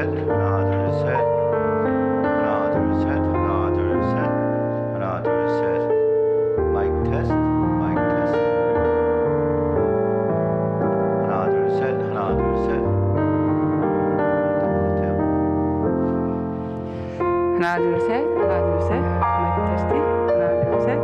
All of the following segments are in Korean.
하나, 둘, 셋. 하나, 둘, 셋. 하나, 둘, 셋. 하나, 둘, 셋. 마이크 테스트. 마이크 테스트. 하나, 둘, 셋. 하나, 둘, 셋. 된것 같아요. 하나 둘 셋. 하나 둘 셋. 마이크 테스트. 하나 둘 셋.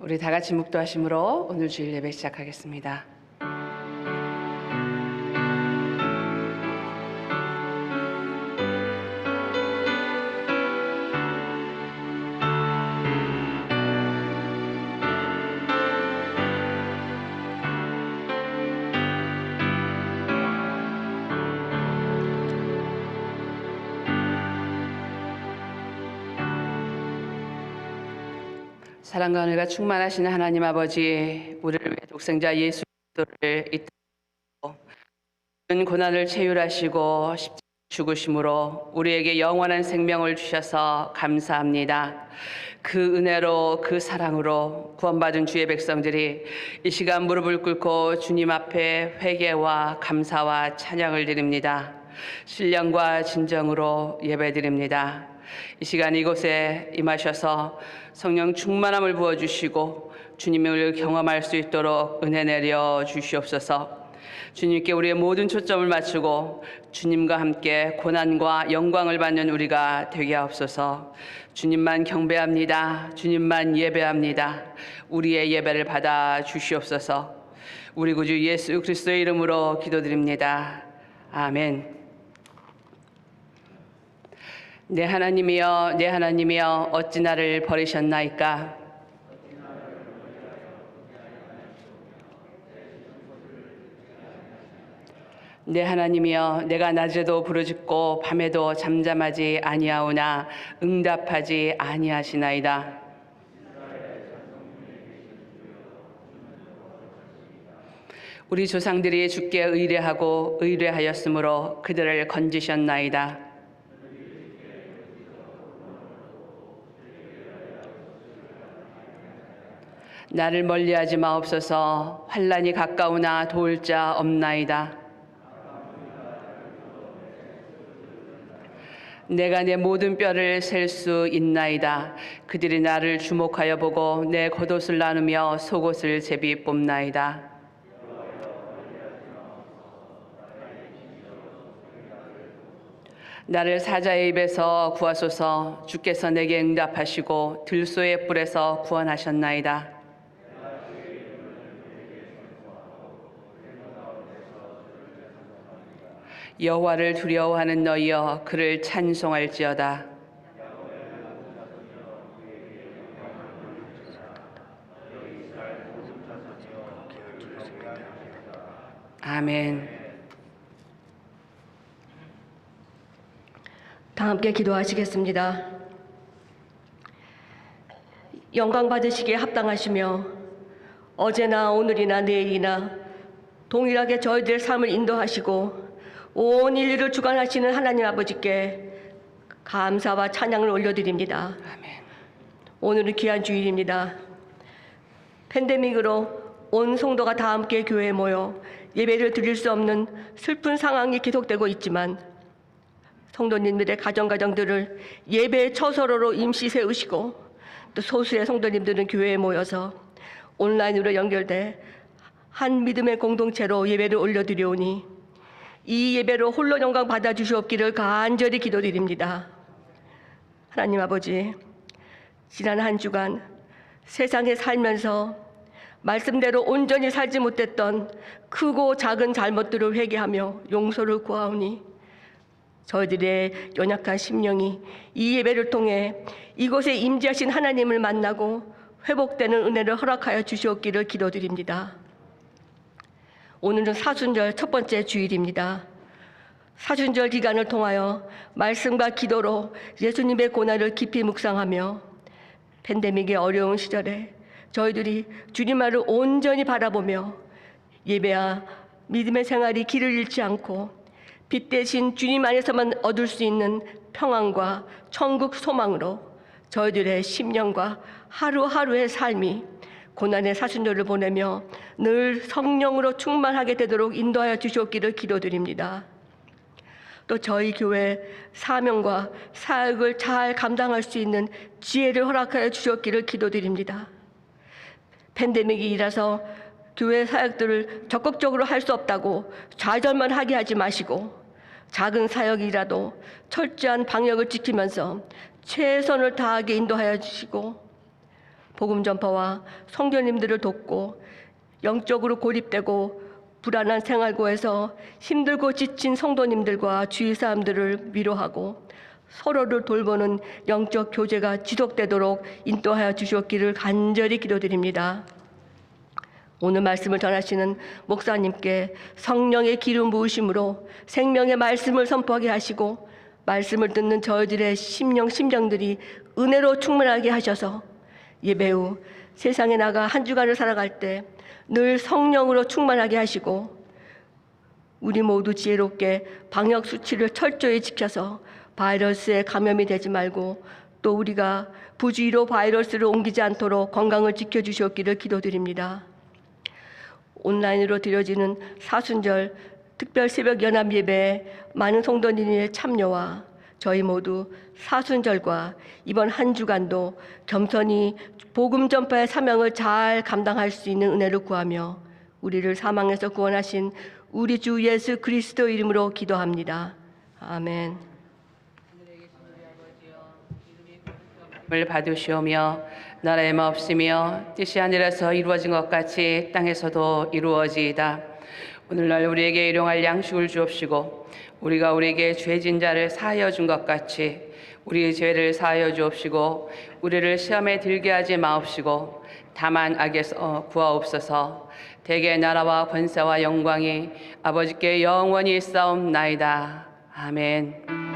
우리 다 같이 묵도하심으로 오늘 주일 예배 시작하겠습니다. 사랑과 은혜가 충만하신 하나님 아버지, 우리를 위해 독생자 예수 그리스도를 이 땅에 고난을 체휼하시고 십자가에 죽으심으로 우리에게 영원한 생명을 주셔서 감사합니다. 그 은혜로, 그 사랑으로 구원받은 주의 백성들이 이 시간 무릎을 꿇고 주님 앞에 회개와 감사와 찬양을 드립니다. 신령과 진정으로 예배드립니다. 이 시간 이곳에 임하셔서 성령 충만함을 부어주시고 주님을 경험할 수 있도록 은혜 내려 주시옵소서. 주님께 우리의 모든 초점을 맞추고 주님과 함께 고난과 영광을 받는 우리가 되게 하옵소서. 주님만 경배합니다. 주님만 예배합니다. 우리의 예배를 받아 주시옵소서. 우리 구주 예수 그리스도의 이름으로 기도드립니다. 아멘. 내 하나님이여, 내 하나님이여, 어찌 나를 버리셨나이까? 내 하나님이여, 내가 낮에도 부르짖고 밤에도 잠잠하지 아니하오나 응답하지 아니하시나이다. 우리 조상들이 주께 의뢰하고 의뢰하였으므로 그들을 건지셨나이다. 나를 멀리하지 마옵소서. 환난이 가까우나 도울 자 없나이다. 내가 내 모든 뼈를 셀 수 있나이다. 그들이 나를 주목하여 보고 내 겉옷을 나누며 속옷을 제비 뽑나이다. 나를 사자의 입에서 구하소서. 주께서 내게 응답하시고 들소의 뿔에서 구원하셨나이다. 여호와를 두려워하는 너희여, 그를 찬송할지어다. 아멘. 다 함께 기도하시겠습니다. 영광 받으시기에 합당하시며 어제나 오늘이나 내일이나 동일하게 저희들의 삶을 인도하시고 온 인류를 주관하시는 하나님 아버지께 감사와 찬양을 올려드립니다. 아멘. 오늘은 귀한 주일입니다. 팬데믹으로 온 성도가 다 함께 교회에 모여 예배를 드릴 수 없는 슬픈 상황이 계속되고 있지만 성도님들의 가정들을 예배의 처소로 임시 세우시고 또 소수의 성도님들은 교회에 모여서 온라인으로 연결돼 한 믿음의 공동체로 예배를 올려드리오니 이 예배로 홀로 영광 받아주시옵기를 간절히 기도드립니다. 하나님 아버지, 지난 한 주간 세상에 살면서 말씀대로 온전히 살지 못했던 크고 작은 잘못들을 회개하며 용서를 구하오니 저희들의 연약한 심령이 이 예배를 통해 이곳에 임재하신 하나님을 만나고 회복되는 은혜를 허락하여 주시옵기를 기도드립니다. 오늘은 사순절 첫 번째 주일입니다. 사순절 기간을 통하여 말씀과 기도로 예수님의 고난을 깊이 묵상하며 팬데믹의 어려운 시절에 저희들이 주님만을 온전히 바라보며 예배와 믿음의 생활이 길을 잃지 않고 빛 대신 주님 안에서만 얻을 수 있는 평안과 천국 소망으로 저희들의 심령과 하루하루의 삶이 고난의 사순절을 보내며 늘 성령으로 충만하게 되도록 인도하여 주시옵기를 기도드립니다. 또 저희 교회 사명과 사역을 잘 감당할 수 있는 지혜를 허락하여 주시옵기를 기도드립니다. 팬데믹이라서 교회 사역들을 적극적으로 할 수 없다고 좌절만 하게 하지 마시고 작은 사역이라도 철저한 방역을 지키면서 최선을 다하게 인도하여 주시고 복음 전파와 성도님들을 돕고 영적으로 고립되고 불안한 생활고에서 힘들고 지친 성도님들과 주위 사람들을 위로하고 서로를 돌보는 영적 교제가 지속되도록 인도하여 주시옵기를 간절히 기도드립니다. 오늘 말씀을 전하시는 목사님께 성령의 기름 부으심으로 생명의 말씀을 선포하게 하시고 말씀을 듣는 저희들의 심령들이 은혜로 충만하게 하셔서 예배 후 세상에 나가 한 주간을 살아갈 때 늘 성령으로 충만하게 하시고 우리 모두 지혜롭게 방역 수칙을 철저히 지켜서 바이러스에 감염이 되지 말고 또 우리가 부주의로 바이러스를 옮기지 않도록 건강을 지켜주시옵기를 기도드립니다. 온라인으로 드려지는 사순절 특별 새벽 연합 예배에 많은 성도님의 참여와 저희 모두 사순절과 이번 한 주간도 겸손히 복음 전파의 사명을 잘 감당할 수 있는 은혜를 구하며 우리를 사망에서 구원하신 우리 주 예수 그리스도 이름으로 기도합니다. 아멘. 을 받으시오며 나라의 마옵시며 뜻이 하늘에서 이루어진 것 같이 땅에서도 이루어지이다. 오늘날 우리에게 일용할 양식을 주옵시고 우리가 우리에게 죄진 자를 사하여 준 것 같이 우리의 죄를 사하여 주옵시고 우리를 시험에 들게 하지 마옵시고 다만 악에서 구하옵소서. 대개 나라와 권세와 영광이 아버지께 영원히 있사옵나이다. 아멘.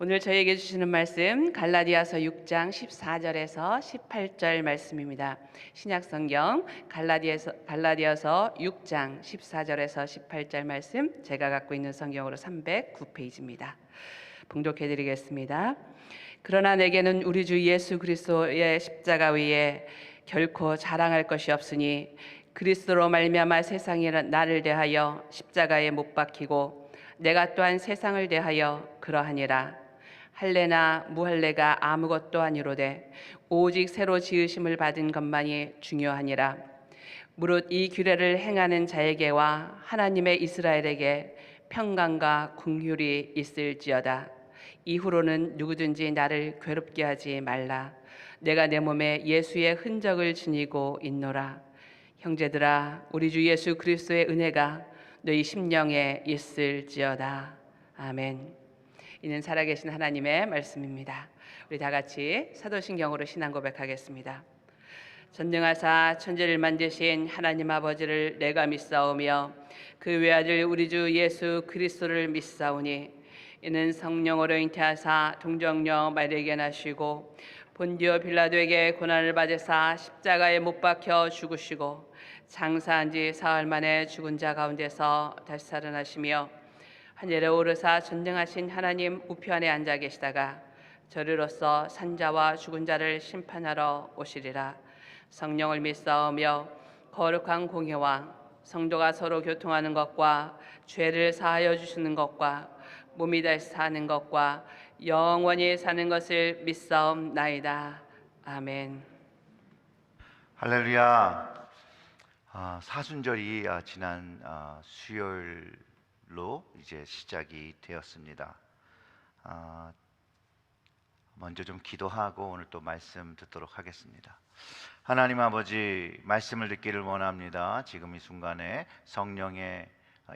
오늘 저에게 주시는 말씀 갈라디아서 6장 14절에서 18절 말씀입니다. 신약성경 갈라디아서 6장 14절에서 18절 말씀, 제가 갖고 있는 성경으로 309페이지입니다. 봉독해 드리겠습니다. 그러나 내게는 우리 주 예수 그리스도의 십자가 위에 결코 자랑할 것이 없으니 그리스도로 말미암아 세상이 나를 대하여 십자가에 못 박히고 내가 또한 세상을 대하여 그러하니라. 할례나 무할례가 아무것도 아니로되 오직 새로 지으심을 받은 것만이 중요하니라. 무릇 이 규례를 행하는 자에게와 하나님의 이스라엘에게 평강과 긍휼이 있을지어다. 이후로는 누구든지 나를 괴롭게 하지 말라. 내가 내 몸에 예수의 흔적을 지니고 있노라. 형제들아, 우리 주 예수 그리스도의 은혜가 너희 심령에 있을지어다. 아멘. 이는 살아계신 하나님의 말씀입니다. 우리 다 같이 사도신경으로 신앙 고백하겠습니다. 전능하사 천지를 만드신 하나님 아버지를 내가 믿사오며 그 외아들 우리 주 예수 그리스도를 믿사오니 이는 성령으로 잉태하사 동정녀 마리아에게 나시고 본디오 빌라도에게 고난을 받으사 십자가에 못 박혀 죽으시고 장사한 지 사흘 만에 죽은 자 가운데서 다시 살아나시며 하늘에 오르사 전능하신 하나님 우편에 앉아 계시다가 저리로서 산자와 죽은 자를 심판하러 오시리라. 성령을 믿사오며 거룩한 공회와 성도가 서로 교통하는 것과 죄를 사하여 주시는 것과 몸이 다시 사는 것과 영원히 사는 것을 믿사옵나이다. 아멘. 할렐루야. 사순절이 지난 수요일로 이제 시작이 되었습니다. 먼저 좀 기도하고 오늘 또 말씀 듣도록 하겠습니다. 하나님 아버지, 말씀을 듣기를 원합니다. 지금 이 순간에 성령의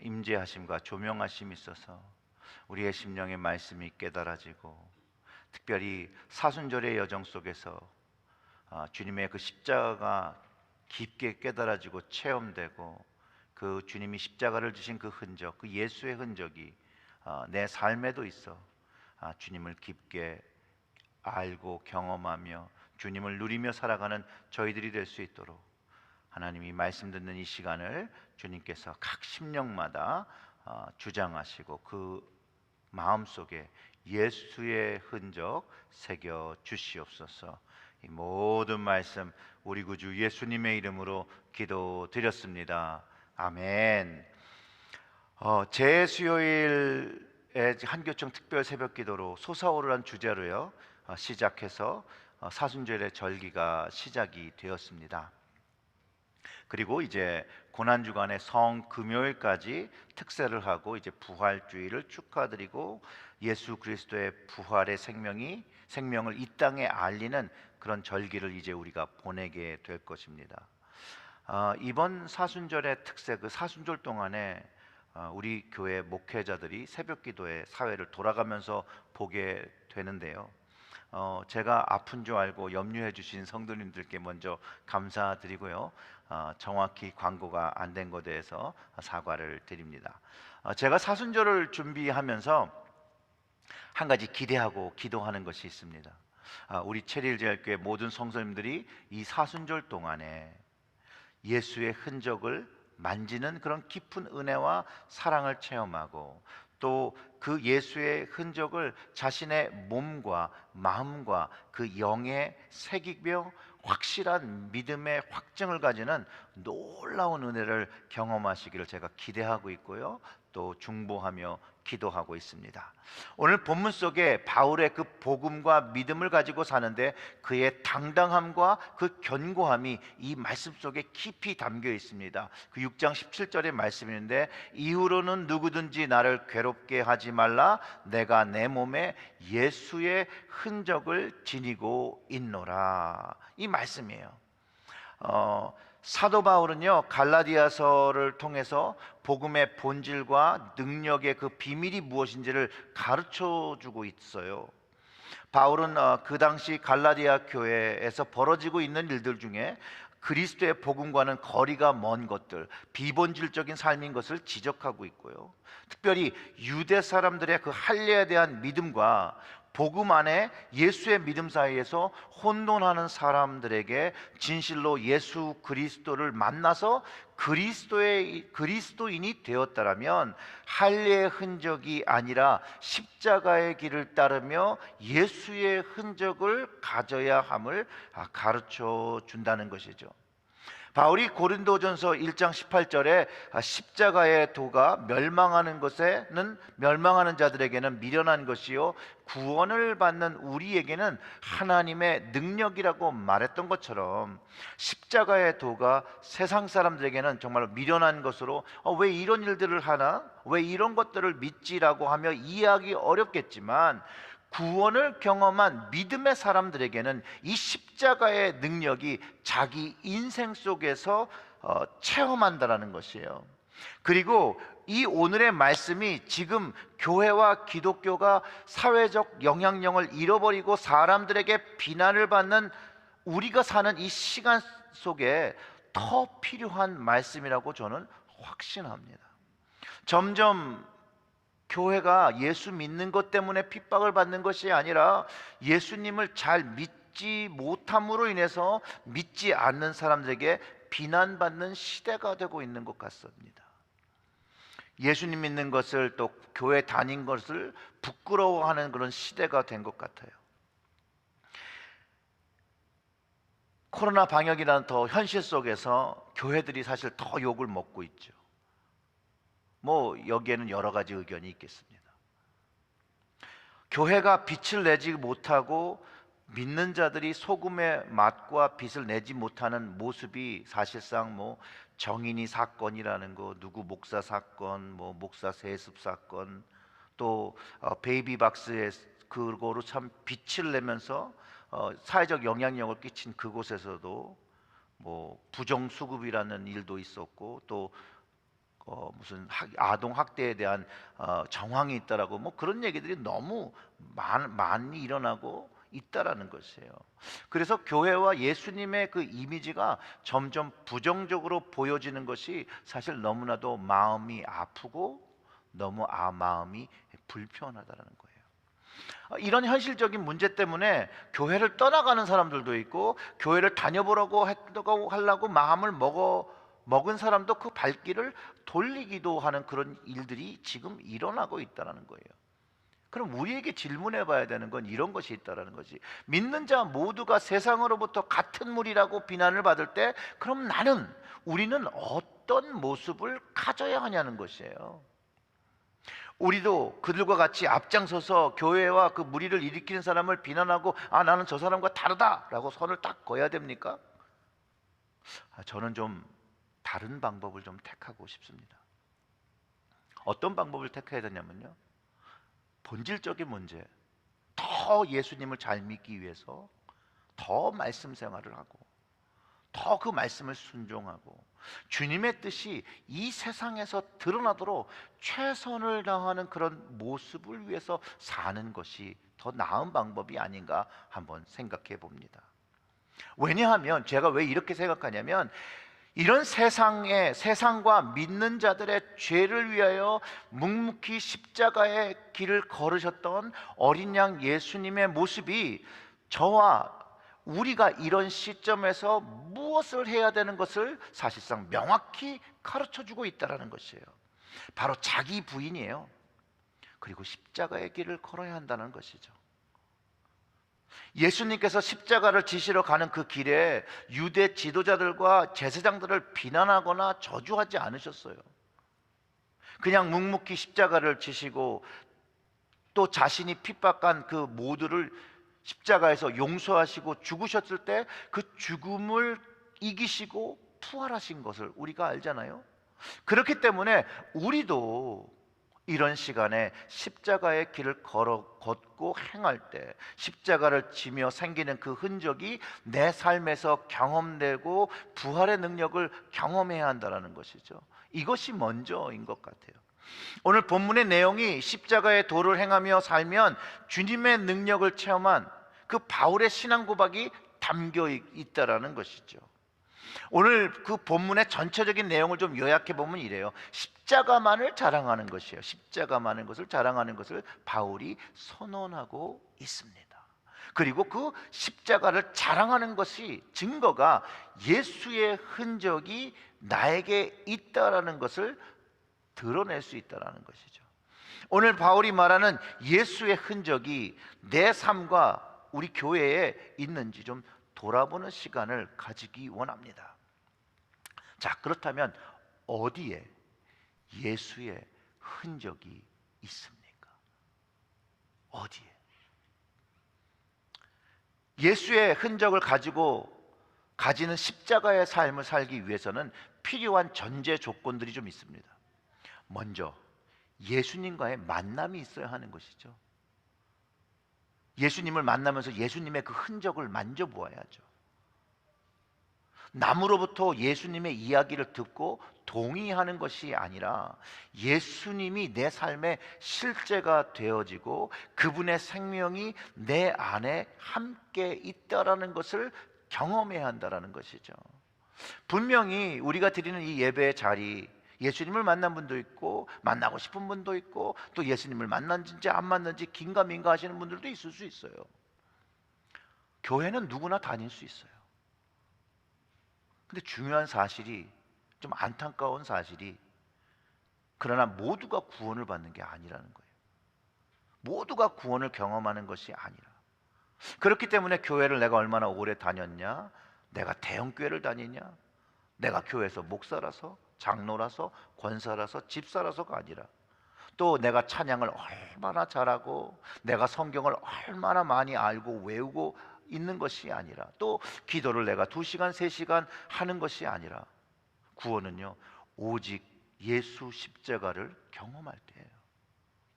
임재하심과 조명하심이 있어서 우리의 심령의 말씀이 깨달아지고, 특별히 사순절의 여정 속에서 주님의 그 십자가가 깊게 깨달아지고 체험되고, 그 주님이 십자가를 주신 그 흔적, 그 예수의 흔적이 내 삶에도 있어 주님을 깊게 알고 경험하며 주님을 누리며 살아가는 저희들이 될 수 있도록 하나님이 말씀 듣는 이 시간을 주님께서 각 심령마다 주장하시고 그 마음속에 예수의 흔적 새겨 주시옵소서. 이 모든 말씀 우리 구주 예수님의 이름으로 기도드렸습니다. 아멘. 제 수요일에 한교청 특별 새벽 기도로 솟아오르는 주제로요 시작해서 사순절의 절기가 시작이 되었습니다. 그리고 이제 고난주간의 성금요일까지 특세를 하고 이제 부활주의를 축하드리고 예수 그리스도의 부활의 생명을 이 땅에 알리는 그런 절기를 이제 우리가 보내게 될 것입니다. 이번 사순절의 특세, 그 사순절 동안에 우리 교회 목회자들이 새벽기도의 사회를 돌아가면서 보게 되는데요. 제가 아픈 줄 알고 염려해 주신 성도님들께 먼저 감사드리고요. 정확히 광고가 안 된 것에 대해서 사과를 드립니다. 제가 사순절을 준비하면서 한 가지 기대하고 기도하는 것이 있습니다. 우리 체리일제일교회 모든 성도님들이 이 사순절 동안에 예수의 흔적을 만지는 그런 깊은 은혜와 사랑을 체험하고, 또 그 예수의 흔적을 자신의 몸과 마음과 그 영에 새기며 확실한 믿음의 확증을 가지는 놀라운 은혜를 경험하시기를 제가 기대하고 있고요, 또 중보하며 기도하고 있습니다. 오늘 본문 속에 바울의 그 복음과 믿음을 가지고 사는데 그의 당당함과 그 견고함이 이 말씀 속에 깊이 담겨 있습니다. 그 6장 17절의 말씀인데, 이후로는 누구든지 나를 괴롭게 하지 말라. 내가 내 몸에 예수의 흔적을 지니고 있노라. 이 말씀이에요. 사도 바울은요 갈라디아서를 통해서 복음의 본질과 능력의 그 비밀이 무엇인지를 가르쳐주고 있어요. 바울은 그 당시 갈라디아 교회에서 벌어지고 있는 일들 중에 그리스도의 복음과는 거리가 먼 것들, 비본질적인 삶인 것을 지적하고 있고요. 특별히 유대 사람들의 그 할례에 대한 믿음과 복음 안에 예수의 믿음 사이에서 혼돈하는 사람들에게 진실로 예수 그리스도를 만나서 그리스도인이 되었다라면 할례의 흔적이 아니라 십자가의 길을 따르며 예수의 흔적을 가져야 함을 가르쳐 준다는 것이죠. 바울이 고린도전서 1장 18절에 십자가의 도가 멸망하는 것에는 멸망하는 자들에게는 미련한 것이요 구원을 받는 우리에게는 하나님의 능력이라고 말했던 것처럼 십자가의 도가 세상 사람들에게는 정말 미련한 것으로 왜 이런 일들을 하나? 왜 이런 것들을 믿지라고 하며 이해하기 어렵겠지만 구원을 경험한 믿음의 사람들에게는 이 십자가의 능력이 자기 인생 속에서 체험한다라는 것이에요. 그리고 이 오늘의 말씀이 지금 교회와 기독교가 사회적 영향력을 잃어버리고 사람들에게 비난을 받는 우리가 사는 이 시간 속에 더 필요한 말씀이라고 저는 확신합니다. 점점 교회가 예수 믿는 것 때문에 핍박을 받는 것이 아니라 예수님을 잘 믿지 못함으로 인해서 믿지 않는 사람들에게 비난받는 시대가 되고 있는 것 같습니다. 예수님 믿는 것을 또 교회 다닌 것을 부끄러워하는 그런 시대가 된 것 같아요. 코로나 방역이라는 더 현실 속에서 교회들이 사실 더 욕을 먹고 있죠. 여기에는 여러 가지 의견이 있겠습니다. 교회가 빛을 내지 못하고 믿는 자들이 소금의 맛과 빛을 내지 못하는 모습이 사실상 정인이 사건이라는 거, 누구 목사 사건, 목사 세습 사건, 또 베이비박스에 그거로 참 빛을 내면서 사회적 영향력을 끼친 그곳에서도 부정수급이라는 일도 있었고 또 무슨 아동 학대에 대한 정황이 있다라고 그런 얘기들이 너무 많이 일어나고 있다라는 것이에요. 그래서 교회와 예수님의 그 이미지가 점점 부정적으로 보여지는 것이 사실 너무나도 마음이 아프고 너무 마음이 불편하다라는 거예요. 이런 현실적인 문제 때문에 교회를 떠나가는 사람들도 있고 교회를 다녀보라고 하려고 마음을 먹은 사람도 그 발길을 돌리기도 하는 그런 일들이 지금 일어나고 있다는 거예요. 그럼 우리에게 질문해 봐야 되는 건 이런 것이 있다는 거지. 믿는 자 모두가 세상으로부터 같은 물이라고 비난을 받을 때 그럼 우리는 어떤 모습을 가져야 하냐는 것이에요. 우리도 그들과 같이 앞장서서 교회와 그 무리를 일으키는 사람을 비난하고 나는 저 사람과 다르다라고 선을 딱 그어야 됩니까? 저는 좀 다른 방법을 좀 택하고 싶습니다. 어떤 방법을 택해야 되냐면요, 본질적인 문제, 더 예수님을 잘 믿기 위해서 더 말씀 생활을 하고 더 그 말씀을 순종하고 주님의 뜻이 이 세상에서 드러나도록 최선을 다하는 그런 모습을 위해서 사는 것이 더 나은 방법이 아닌가 한번 생각해 봅니다. 왜냐하면 제가 왜 이렇게 생각하냐면 이런 세상과 믿는 자들의 죄를 위하여 묵묵히 십자가의 길을 걸으셨던 어린 양 예수님의 모습이 저와 우리가 이런 시점에서 무엇을 해야 되는 것을 사실상 명확히 가르쳐주고 있다는 것이에요. 바로 자기 부인이에요. 그리고 십자가의 길을 걸어야 한다는 것이죠. 예수님께서 십자가를 지시러 가는 그 길에 유대 지도자들과 제사장들을 비난하거나 저주하지 않으셨어요. 그냥 묵묵히 십자가를 지시고 또 자신이 핍박한 그 모두를 십자가에서 용서하시고 죽으셨을 때 그 죽음을 이기시고 부활하신 것을 우리가 알잖아요. 그렇기 때문에 우리도 이런 시간에 십자가의 길을 걷고 행할 때 십자가를 지며 생기는 그 흔적이 내 삶에서 경험되고 부활의 능력을 경험해야 한다는 것이죠. 이것이 먼저인 것 같아요. 오늘 본문의 내용이 십자가의 도를 행하며 살면 주님의 능력을 체험한 그 바울의 신앙 고백이 담겨 있다라는 것이죠. 오늘 그 본문의 전체적인 내용을 좀 요약해 보면 이래요. 십자가만을 자랑하는 것이에요. 십자가만한 것을 자랑하는 것을 바울이 선언하고 있습니다. 그리고 그 십자가를 자랑하는 것이 증거가 예수의 흔적이 나에게 있다라는 것을 드러낼 수 있다라는 것이죠. 오늘 바울이 말하는 예수의 흔적이 내 삶과 우리 교회에 있는지 좀 돌아보는 시간을 가지기 원합니다. 자, 그렇다면 어디에 예수의 흔적이 있습니까? 어디에? 예수의 흔적을 가지는 십자가의 삶을 살기 위해서는 필요한 전제 조건들이 좀 있습니다. 먼저 예수님과의 만남이 있어야 하는 것이죠. 예수님을 만나면서 예수님의 그 흔적을 만져보아야죠. 남으로부터 예수님의 이야기를 듣고 동의하는 것이 아니라 예수님이 내 삶의 실제가 되어지고 그분의 생명이 내 안에 함께 있다라는 것을 경험해야 한다라는 것이죠. 분명히 우리가 드리는 이 예배의 자리, 예수님을 만난 분도 있고 만나고 싶은 분도 있고 또 예수님을 만났는지 안 만났는지 긴가민가 하시는 분들도 있을 수 있어요. 교회는 누구나 다닐 수 있어요. 근데 중요한 사실이, 좀 안타까운 사실이, 그러나 모두가 구원을 받는 게 아니라는 거예요. 모두가 구원을 경험하는 것이 아니라. 그렇기 때문에 교회를 내가 얼마나 오래 다녔냐, 내가 대형교회를 다니냐, 내가 교회에서 목사라서, 장로라서, 권사라서, 집사라서가 아니라, 또 내가 찬양을 얼마나 잘하고 내가 성경을 얼마나 많이 알고 외우고 있는 것이 아니라, 또 기도를 내가 2시간, 3시간 하는 것이 아니라, 구원은요 오직 예수 십자가를 경험할 때예요.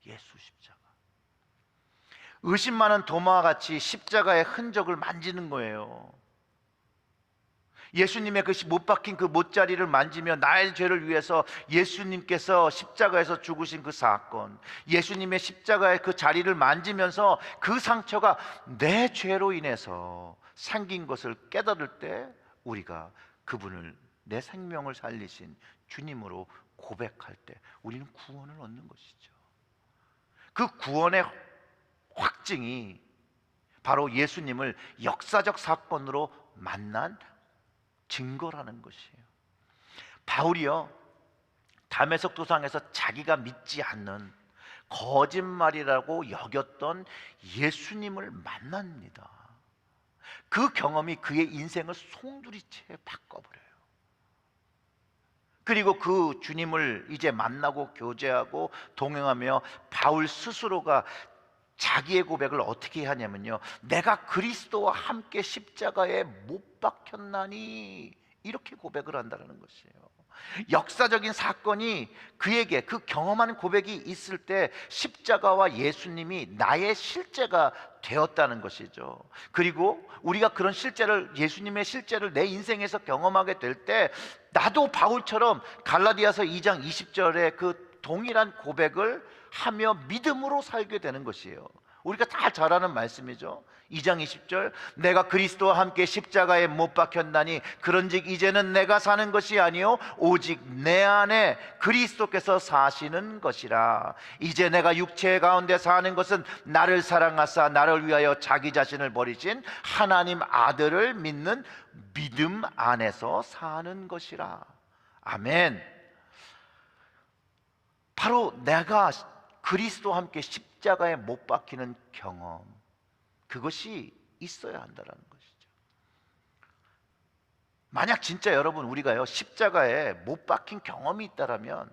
예수 십자가. 의심 많은 도마와 같이 십자가의 흔적을 만지는 거예요. 예수님의 그 못 박힌 그 못자리를 만지며 나의 죄를 위해서 예수님께서 십자가에서 죽으신 그 사건, 예수님의 십자가의 그 자리를 만지면서 그 상처가 내 죄로 인해서 생긴 것을 깨달을 때 우리가 그분을, 내 생명을 살리신 주님으로 고백할 때 우리는 구원을 얻는 것이죠. 그 구원의 확증이 바로 예수님을 역사적 사건으로 만난 증거라는 것이에요. 바울이요 다메섹 도상에서 자기가 믿지 않는 거짓말이라고 여겼던 예수님을 만납니다. 그 경험이 그의 인생을 송두리째 바꿔버려요. 그리고 그 주님을 이제 만나고 교제하고 동행하며 바울 스스로가 자기의 고백을 어떻게 하냐면요, 내가 그리스도와 함께 십자가에 못 박혔나니, 이렇게 고백을 한다는 것이에요. 역사적인 사건이 그에게, 그 경험하는 고백이 있을 때 십자가와 예수님이 나의 실제가 되었다는 것이죠. 그리고 우리가 그런 실제를, 예수님의 실제를 내 인생에서 경험하게 될 때 나도 바울처럼 갈라디아서 2장 20절에 그 동일한 고백을 하며 믿음으로 살게 되는 것이에요. 우리가 다 잘 아는 말씀이죠. 2장 20절, 내가 그리스도와 함께 십자가에 못 박혔나니 그런즉 이제는 내가 사는 것이 아니요 오직 내 안에 그리스도께서 사시는 것이라. 이제 내가 육체 가운데 사는 것은 나를 사랑하사 나를 위하여 자기 자신을 버리신 하나님 아들을 믿는 믿음 안에서 사는 것이라. 아멘. 바로 내가 그리스도와 함께 십자가에 못 박히는 경험, 그것이 있어야 한다는 것이죠. 만약 진짜 여러분 우리가요 십자가에 못 박힌 경험이 있다라면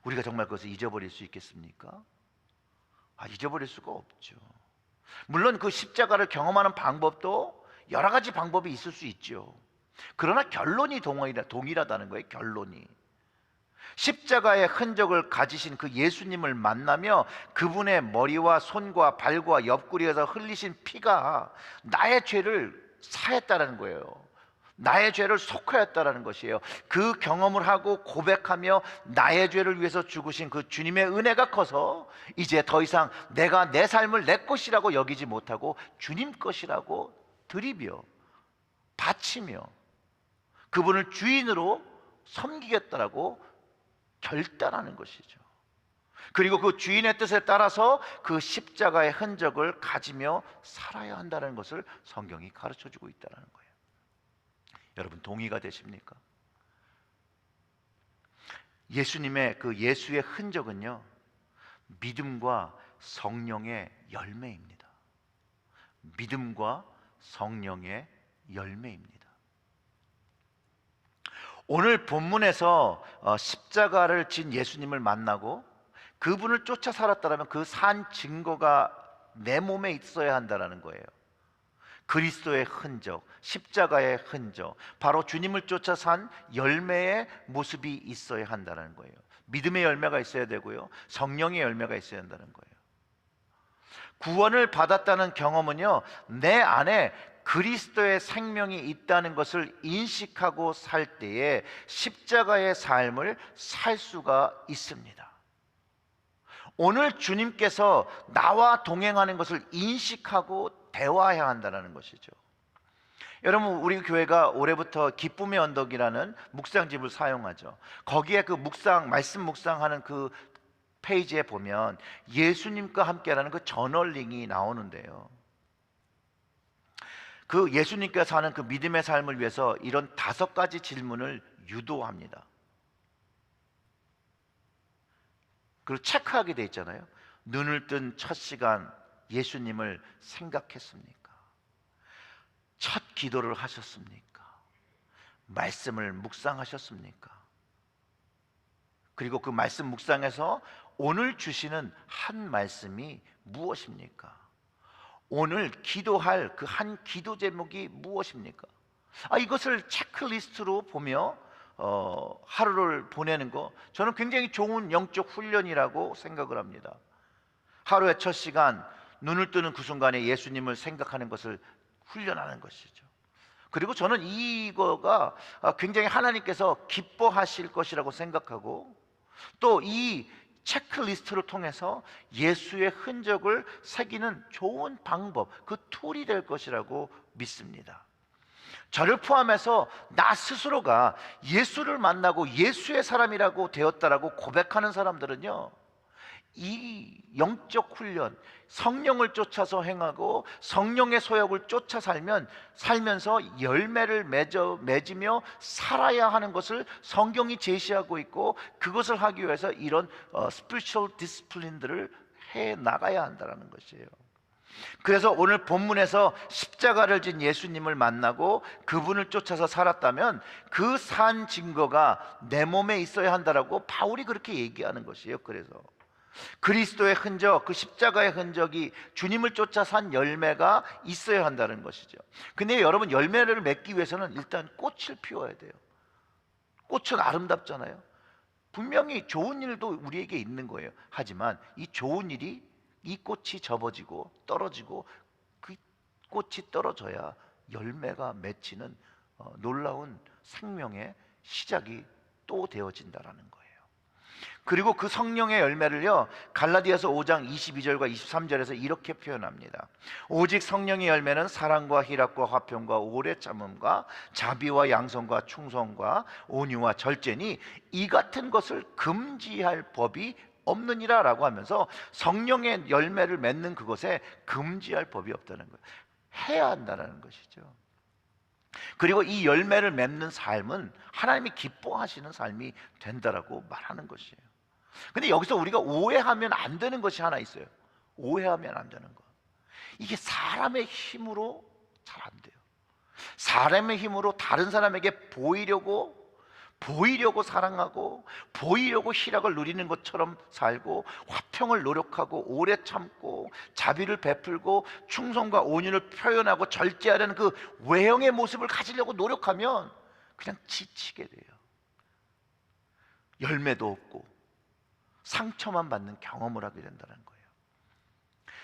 우리가 정말 그것을 잊어버릴 수 있겠습니까? 잊어버릴 수가 없죠. 물론 그 십자가를 경험하는 방법도 여러 가지 방법이 있을 수 있죠. 그러나 결론이 동일하다는 거예요. 결론이 십자가의 흔적을 가지신 그 예수님을 만나며 그분의 머리와 손과 발과 옆구리에서 흘리신 피가 나의 죄를 사했다는 거예요. 나의 죄를 속하였다는 것이에요. 그 경험을 하고 고백하며 나의 죄를 위해서 죽으신 그 주님의 은혜가 커서 이제 더 이상 내가 내 삶을 내 것이라고 여기지 못하고 주님 것이라고 드리며 바치며 그분을 주인으로 섬기겠다라고 결단하는 것이죠. 그리고 그 주인의 뜻에 따라서 그 십자가의 흔적을 가지며 살아야 한다는 것을 성경이 가르쳐주고 있다는 거예요. 여러분 동의가 되십니까? 예수님의 그 예수의 흔적은요, 믿음과 성령의 열매입니다. 믿음과 성령의 열매입니다. 오늘 본문에서 십자가를 진 예수님을 만나고 그분을 쫓아 살았다면 그 산 증거가 내 몸에 있어야 한다는 거예요. 그리스도의 흔적, 십자가의 흔적, 바로 주님을 쫓아 산 열매의 모습이 있어야 한다는 거예요. 믿음의 열매가 있어야 되고요, 성령의 열매가 있어야 한다는 거예요. 구원을 받았다는 경험은요, 내 안에 그리스도의 생명이 있다는 것을 인식하고 살 때에 십자가의 삶을 살 수가 있습니다. 오늘 주님께서 나와 동행하는 것을 인식하고 대화해야 한다는 것이죠. 여러분, 우리 교회가 올해부터 기쁨의 언덕이라는 묵상집을 사용하죠. 거기에 그 말씀 묵상하는 그 페이지에 보면 예수님과 함께라는 그 저널링이 나오는데요, 그 예수님께서 하는 그 믿음의 삶을 위해서 이런 5가지 질문을 유도합니다. 그리고 체크하게 돼 있잖아요. 눈을 뜬 첫 시간 예수님을 생각했습니까? 첫 기도를 하셨습니까? 말씀을 묵상하셨습니까? 그리고 그 말씀 묵상에서 오늘 주시는 한 말씀이 무엇입니까? 오늘 기도할 그 한 기도 제목이 무엇입니까? 이것을 체크리스트로 보며 하루를 보내는 거, 저는 굉장히 좋은 영적 훈련이라고 생각을 합니다. 하루의 첫 시간 눈을 뜨는 그 순간에 예수님을 생각하는 것을 훈련하는 것이죠. 그리고 저는 이거가 굉장히 하나님께서 기뻐하실 것이라고 생각하고, 또 이 체크리스트를 통해서 예수의 흔적을 새기는 좋은 방법, 그 툴이 될 것이라고 믿습니다. 저를 포함해서 나 스스로가 예수를 만나고 예수의 사람이라고 되었다라고 고백하는 사람들은요, 이 영적 훈련, 성령을 쫓아서 행하고 성령의 소욕을 쫓아 살면서 열매를 맺으며 살아야 하는 것을 성경이 제시하고 있고, 그것을 하기 위해서 이런 스피리추얼 디스플린들을 해 나가야 한다는 것이에요. 그래서 오늘 본문에서 십자가를 진 예수님을 만나고 그분을 쫓아서 살았다면 그 산 증거가 내 몸에 있어야 한다라고 바울이 그렇게 얘기하는 것이에요. 그래서 그리스도의 흔적, 그 십자가의 흔적이 주님을 쫓아 산 열매가 있어야 한다는 것이죠. 근데 여러분, 열매를 맺기 위해서는 일단 꽃을 피워야 돼요. 꽃은 아름답잖아요. 분명히 좋은 일도 우리에게 있는 거예요. 하지만 이 좋은 일이, 이 꽃이 접어지고 떨어지고 그 꽃이 떨어져야 열매가 맺히는 놀라운 생명의 시작이 또 되어진다라는 거예요. 그리고 그 성령의 열매를요, 갈라디아서 5장 22절과 23절에서 이렇게 표현합니다. 오직 성령의 열매는 사랑과 희락과 화평과 오래 참음과 자비와 양선과 충성과 온유와 절제니 이 같은 것을 금지할 법이 없느니라 라고 하면서 성령의 열매를 맺는 그것에 금지할 법이 없다는 거예요. 해야 한다는 것이죠. 그리고 이 열매를 맺는 삶은 하나님이 기뻐하시는 삶이 된다라고 말하는 것이에요. 근데 여기서 우리가 오해하면 안 되는 것이 하나 있어요. 오해하면 안 되는 거, 이게 사람의 힘으로 잘 안 돼요. 사람의 힘으로 다른 사람에게 보이려고 사랑하고 보이려고 희락을 누리는 것처럼 살고, 화평을 노력하고 오래 참고 자비를 베풀고 충성과 온유를 표현하고 절제하려는 그 외형의 모습을 가지려고 노력하면 그냥 지치게 돼요. 열매도 없고 상처만 받는 경험을 하게 된다는 거예요.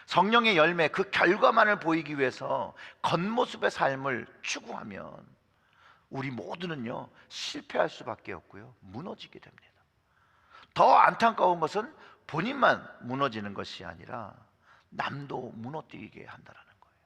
성령의 열매, 그 결과만을 보이기 위해서 겉모습의 삶을 추구하면 우리 모두는요, 실패할 수밖에 없고요, 무너지게 됩니다. 더 안타까운 것은 본인만 무너지는 것이 아니라 남도 무너뜨리게 한다는 거예요.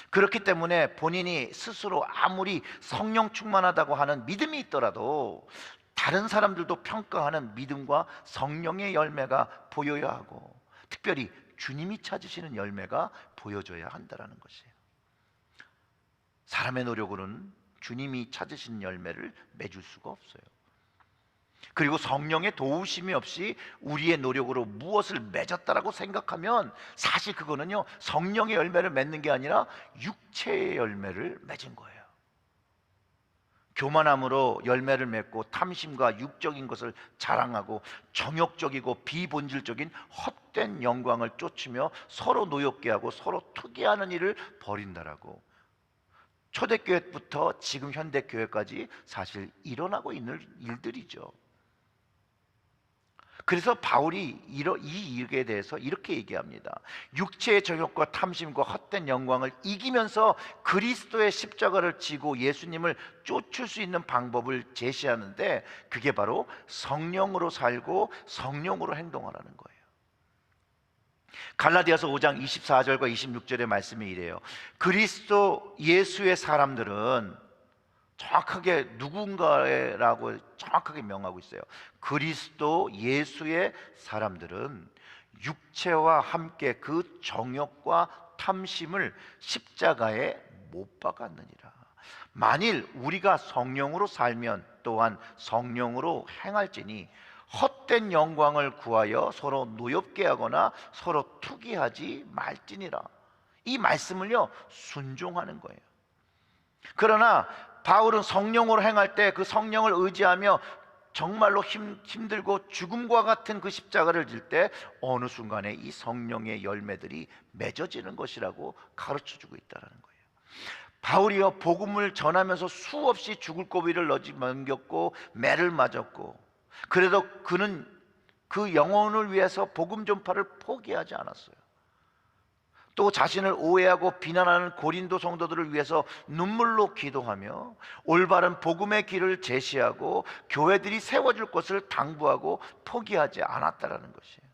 그렇기 때문에 본인이 스스로 아무리 성령 충만하다고 하는 믿음이 있더라도 다른 사람들도 평가하는 믿음과 성령의 열매가 보여야 하고, 특별히 주님이 찾으시는 열매가 보여줘야 한다는 것이에요. 사람의 노력으로는 주님이 찾으시는 열매를 맺을 수가 없어요. 그리고 성령의 도우심이 없이 우리의 노력으로 무엇을 맺었다라고 생각하면 사실 그거는요, 성령의 열매를 맺는 게 아니라 육체의 열매를 맺은 거예요. 교만함으로 열매를 맺고 탐심과 육적인 것을 자랑하고 정욕적이고 비본질적인 헛된 영광을 쫓으며 서로 노엽게 하고 서로 투기하는 일을 벌인다라고. 초대교회부터 지금 현대교회까지 사실 일어나고 있는 일들이죠. 그래서 바울이 이 일에 대해서 이렇게 얘기합니다. 육체의 정욕과 탐심과 헛된 영광을 이기면서 그리스도의 십자가를 지고 예수님을 쫓을 수 있는 방법을 제시하는데, 그게 바로 성령으로 살고 성령으로 행동하라는 거예요. 갈라디아서 5장 24절과 26절의 말씀이 이래요. 그리스도 예수의 사람들은, 정확하게 누군가라고 정확하게 명하고 있어요. 그리스도 예수의 사람들은 육체와 함께 그 정욕과 탐심을 십자가에 못 박았느니라. 만일 우리가 성령으로 살면 또한 성령으로 행할지니 헛된 영광을 구하여 서로 노엽게 하거나 서로 투기하지 말지니라. 이 말씀을요, 순종하는 거예요. 그러나 바울은 성령으로 행할 때 그 성령을 의지하며 정말로 힘들고 죽음과 같은 그 십자가를 질 때 어느 순간에 이 성령의 열매들이 맺어지는 것이라고 가르쳐주고 있다는 거예요. 바울이요, 복음을 전하면서 수없이 죽을 고비를 넘겼고 매를 맞았고, 그래도 그는 그 영혼을 위해서 복음 전파를 포기하지 않았어요. 또 자신을 오해하고 비난하는 고린도 성도들을 위해서 눈물로 기도하며 올바른 복음의 길을 제시하고 교회들이 세워줄 것을 당부하고 포기하지 않았다라는 것이에요.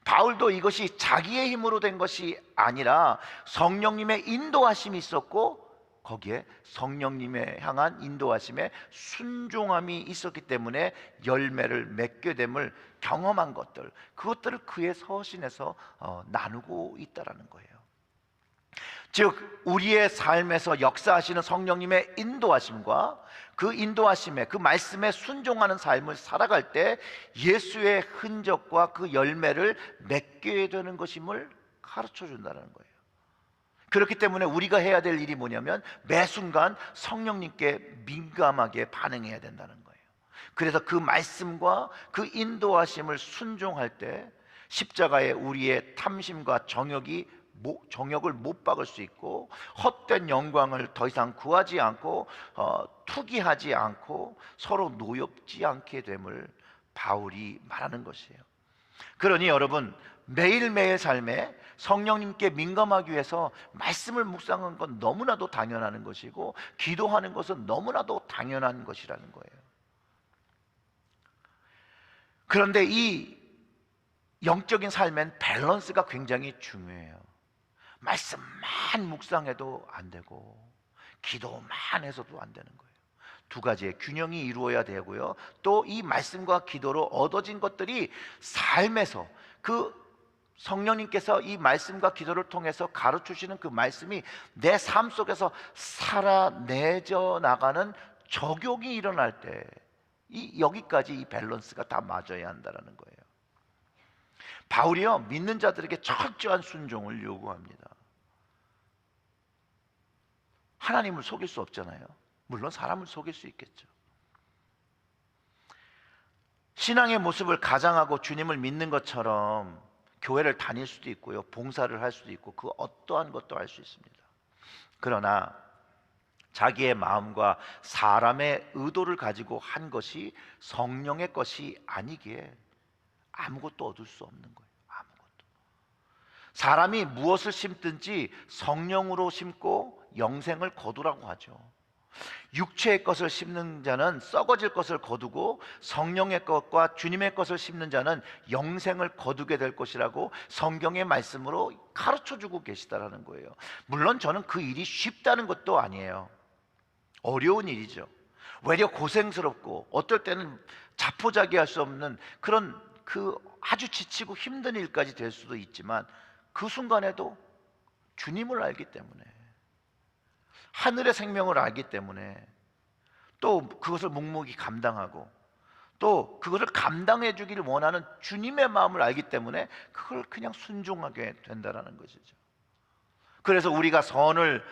바울도 이것이 자기의 힘으로 된 것이 아니라 성령님의 인도하심이 있었고, 거기에 성령님의 향한 인도하심에 순종함이 있었기 때문에 열매를 맺게 됨을 경험한 것들, 그것들을 그의 서신에서 나누고 있다라는 거예요. 즉 우리의 삶에서 역사하시는 성령님의 인도하심과 그 인도하심에, 그 말씀에 순종하는 삶을 살아갈 때 예수의 흔적과 그 열매를 맺게 되는 것임을 가르쳐 준다는 거예요. 그렇기 때문에 우리가 해야 될 일이 뭐냐면 매 순간 성령님께 민감하게 반응해야 된다는 거예요. 그래서 그 말씀과 그 인도하심을 순종할 때 십자가에 우리의 탐심과 정욕을 못 박을 수 있고, 헛된 영광을 더 이상 구하지 않고 투기하지 않고 서로 노엽지 않게 됨을 바울이 말하는 것이에요. 그러니 여러분, 매일매일 삶에 성령님께 민감하기 위해서 말씀을 묵상하는 건 너무나도 당연한 것이고, 기도하는 것은 너무나도 당연한 것이라는 거예요. 그런데 이 영적인 삶엔 밸런스가 굉장히 중요해요. 말씀만 묵상해도 안 되고 기도만 해서도 안 되는 거예요. 두 가지의 균형이 이루어야 되고요, 또 이 말씀과 기도로 얻어진 것들이 삶에서 그 성령님께서 이 말씀과 기도를 통해서 가르치시는 그 말씀이 내 삶 속에서 살아내져 나가는 적용이 일어날 때 여기까지 이 밸런스가 다 맞아야 한다는 거예요. 바울이요, 믿는 자들에게 철저한 순종을 요구합니다. 하나님을 속일 수 없잖아요. 물론 사람을 속일 수 있겠죠. 신앙의 모습을 가장하고 주님을 믿는 것처럼 교회를 다닐 수도 있고요, 봉사를 할 수도 있고 그 어떠한 것도 할 수 있습니다. 그러나 자기의 마음과 사람의 의도를 가지고 한 것이 성령의 것이 아니기에 아무것도 얻을 수 없는 거예요. 아무것도. 사람이 무엇을 심든지 성령으로 심고 영생을 거두라고 하죠. 육체의 것을 심는 자는 썩어질 것을 거두고 성령의 것과 주님의 것을 심는 자는 영생을 거두게 될 것이라고 성경의 말씀으로 가르쳐주고 계시다라는 거예요. 물론 저는 그 일이 쉽다는 것도 아니에요. 어려운 일이죠. 외려 고생스럽고 어떨 때는 자포자기할 수 없는 그런 그 아주 지치고 힘든 일까지 될 수도 있지만, 그 순간에도 주님을 알기 때문에, 하늘의 생명을 알기 때문에, 또 그것을 묵묵히 감당하고 또 그것을 감당해 주기를 원하는 주님의 마음을 알기 때문에 그걸 그냥 순종하게 된다는 것이죠. 그래서 우리가 선을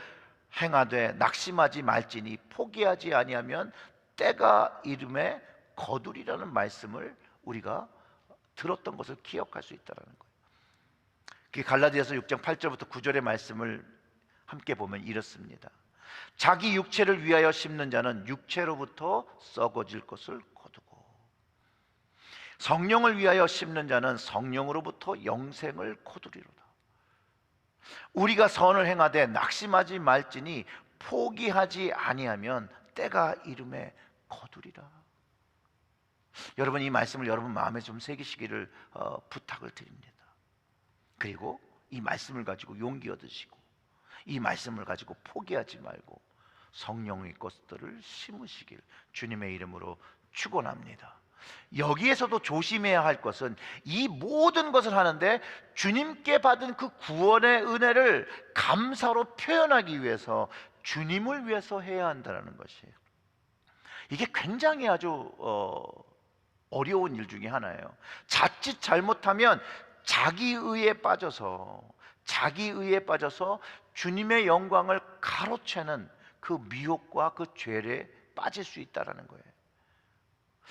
행하되 낙심하지 말지니 포기하지 아니하면 때가 이름에 거두리라는 말씀을 우리가 들었던 것을 기억할 수 있다는 거예요. 그 갈라디아서 6장 8절부터 9절의 말씀을 함께 보면 이렇습니다. 자기 육체를 위하여 심는 자는 육체로부터 썩어질 것을 거두고, 성령을 위하여 심는 자는 성령으로부터 영생을 거두리로다. 우리가 선을 행하되 낙심하지 말지니 포기하지 아니하면 때가 이름에 거두리라. 여러분, 이 말씀을 여러분 마음에 좀 새기시기를 부탁을 드립니다. 그리고 이 말씀을 가지고 용기 얻으시고, 이 말씀을 가지고 포기하지 말고 성령의 것들을 심으시길 주님의 이름으로 축원합니다. 여기에서도 조심해야 할 것은, 이 모든 것을 하는데 주님께 받은 그 구원의 은혜를 감사로 표현하기 위해서 주님을 위해서 해야 한다는 것이에요. 이게 굉장히 아주 어려운 일 중에 하나예요. 자칫 잘못하면 자기의에 빠져서 주님의 영광을 가로채는 그 미혹과 그 죄에 빠질 수 있다는 거예요.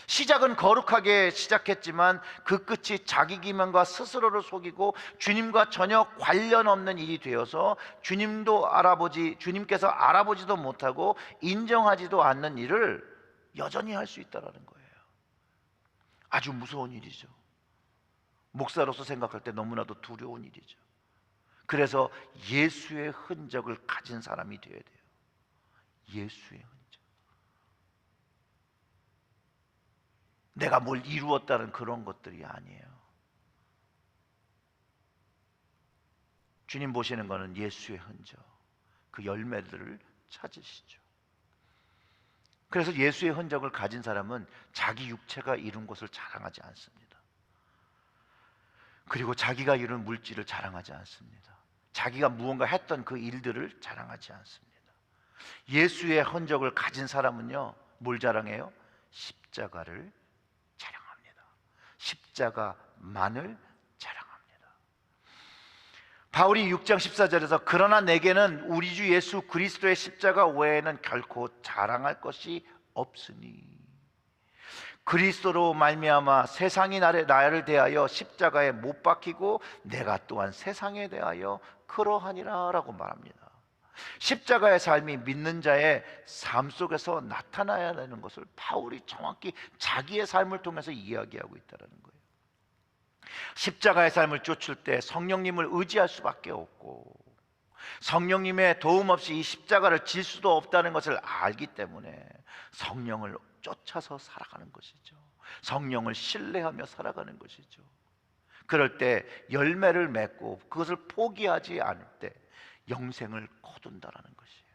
시작은 거룩하게 시작했지만 그 끝이 자기 기만과 스스로를 속이고 주님과 전혀 관련 없는 일이 되어서 주님께서 알아보지도 못하고 인정하지도 않는 일을 여전히 할 수 있다는 거예요. 아주 무서운 일이죠. 목사로서 생각할 때 너무나도 두려운 일이죠. 그래서 예수의 흔적을 가진 사람이 되어야 돼요. 예수의 흔적. 내가 뭘 이루었다는 그런 것들이 아니에요. 주님 보시는 것은 예수의 흔적, 그 열매들을 찾으시죠. 그래서 예수의 흔적을 가진 사람은 자기 육체가 이룬 것을 자랑하지 않습니다. 그리고 자기가 이룬 물질을 자랑하지 않습니다. 자기가 무언가 했던 그 일들을 자랑하지 않습니다. 예수의 흔적을 가진 사람은요, 뭘 자랑해요? 십자가를 자랑합니다. 십자가만을 자랑합니다. 바울이 6장 14절에서 그러나 내게는 우리 주 예수 그리스도의 십자가 외에는 결코 자랑할 것이 없으니 그리스도로 말미암아 세상이 나를 대하여 십자가에 못 박히고 내가 또한 세상에 대하여 그러하니라 라고 말합니다. 십자가의 삶이 믿는 자의 삶 속에서 나타나야 하는 것을 바울이 정확히 자기의 삶을 통해서 이야기하고 있다는 거예요. 십자가의 삶을 쫓을 때 성령님을 의지할 수밖에 없고, 성령님의 도움 없이 이 십자가를 질 수도 없다는 것을 알기 때문에 성령을 쫓아서 살아가는 것이죠. 성령을 신뢰하며 살아가는 것이죠. 그럴 때 열매를 맺고 그것을 포기하지 않을 때 영생을 거둔다라는 것이에요.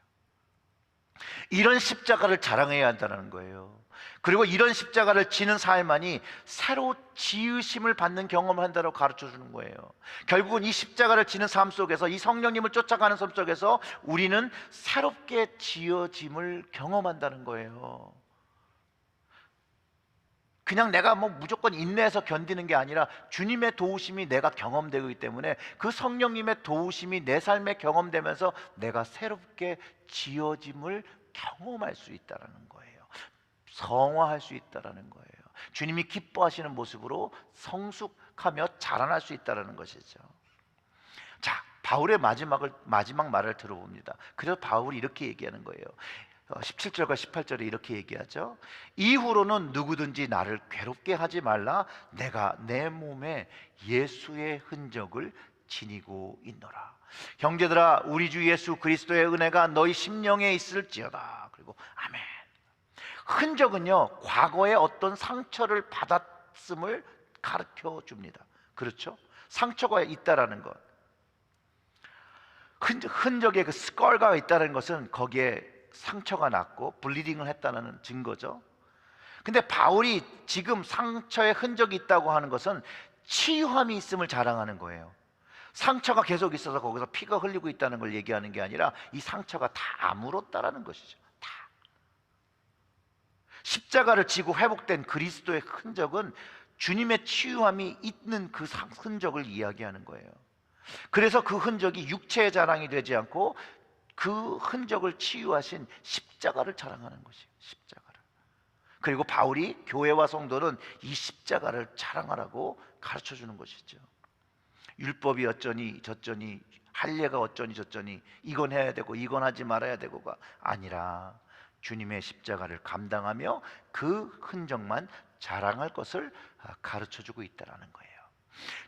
이런 십자가를 자랑해야 한다는 거예요. 그리고 이런 십자가를 지는 삶만이 새로 지으심을 받는 경험을 한다고 가르쳐 주는 거예요. 결국은 이 십자가를 지는 삶 속에서, 이 성령님을 쫓아가는 삶 속에서 우리는 새롭게 지어짐을 경험한다는 거예요. 그냥 내가 무조건 인내해서 견디는 게 아니라 주님의 도우심이 내가 경험되기 때문에 그 성령님의 도우심이 내 삶에 경험되면서 내가 새롭게 지어짐을 경험할 수 있다는 거예요. 성화할 수 있다는 거예요. 주님이 기뻐하시는 모습으로 성숙하며 자라날 수 있다는 것이죠. 자, 바울의 마지막 말을 들어봅니다. 그래서 바울이 이렇게 얘기하는 거예요. 17절과 18절에 이렇게 얘기하죠. 이후로는 누구든지 나를 괴롭게 하지 말라. 내가 내 몸에 예수의 흔적을 지니고 있노라. 형제들아, 우리 주 예수 그리스도의 은혜가 너희 심령에 있을지어다. 그리고 아멘. 흔적은요, 과거에 어떤 상처를 받았음을 가르쳐 줍니다. 그렇죠? 상처가 있다라는 것, 흔적의 그 스컬가 있다는 것은 거기에 상처가 났고 블리딩을 했다는 증거죠. 근데 바울이 지금 상처의 흔적이 있다고 하는 것은 치유함이 있음을 자랑하는 거예요. 상처가 계속 있어서 거기서 피가 흘리고 있다는 걸 얘기하는 게 아니라 이 상처가 다 아물었다라는 것이죠. 다. 십자가를 지고 회복된 그리스도의 흔적은 주님의 치유함이 있는 그 흔적을 이야기하는 거예요. 그래서 그 흔적이 육체의 자랑이 되지 않고 그 흔적을 치유하신 십자가를 자랑하는 것이에요. 십자가를. 그리고 바울이 교회와 성도는 이 십자가를 자랑하라고 가르쳐 주는 것이죠. 율법이 어쩌니 저쩌니, 할례가 어쩌니 저쩌니, 이건 해야 되고 이건 하지 말아야 되고가 아니라 주님의 십자가를 감당하며 그 흔적만 자랑할 것을 가르쳐 주고 있다는 거예요.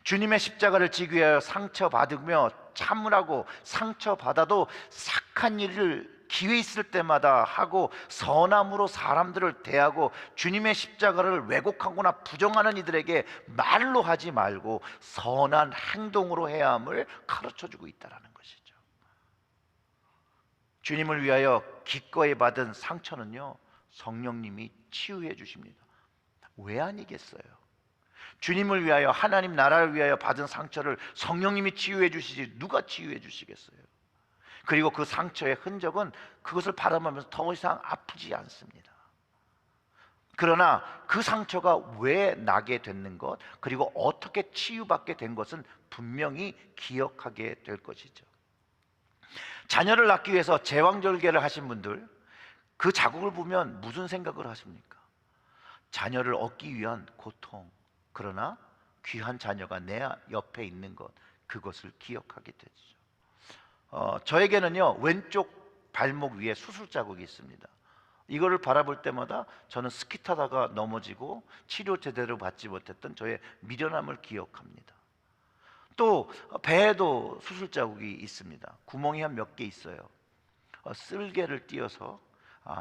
주님의 십자가를 지기 위하여 상처받으며 참으라고, 상처받아도 착한 일을 기회 있을 때마다 하고 선함으로 사람들을 대하고 주님의 십자가를 왜곡하거나 부정하는 이들에게 말로 하지 말고 선한 행동으로 해야 함을 가르쳐주고 있다는 것이죠. 주님을 위하여 기꺼이 받은 상처는요, 성령님이 치유해 주십니다. 왜 아니겠어요? 주님을 위하여, 하나님 나라를 위하여 받은 상처를 성령님이 치유해 주시지 누가 치유해 주시겠어요? 그리고 그 상처의 흔적은 그것을 바라보면서 더 이상 아프지 않습니다. 그러나 그 상처가 왜 나게 됐는 것, 그리고 어떻게 치유받게 된 것은 분명히 기억하게 될 것이죠. 자녀를 낳기 위해서 제왕절개를 하신 분들, 그 자국을 보면 무슨 생각을 하십니까? 자녀를 얻기 위한 고통, 그러나 귀한 자녀가 내 옆에 있는 것, 그것을 기억하게 되죠. 저에게는요, 왼쪽 발목 위에 수술 자국이 있습니다. 이거를 바라볼 때마다 저는 스키 타다가 넘어지고 치료 제대로 받지 못했던 저의 미련함을 기억합니다. 또 배에도 수술 자국이 있습니다. 구멍이 한 몇 개 있어요. 쓸개를 띄어서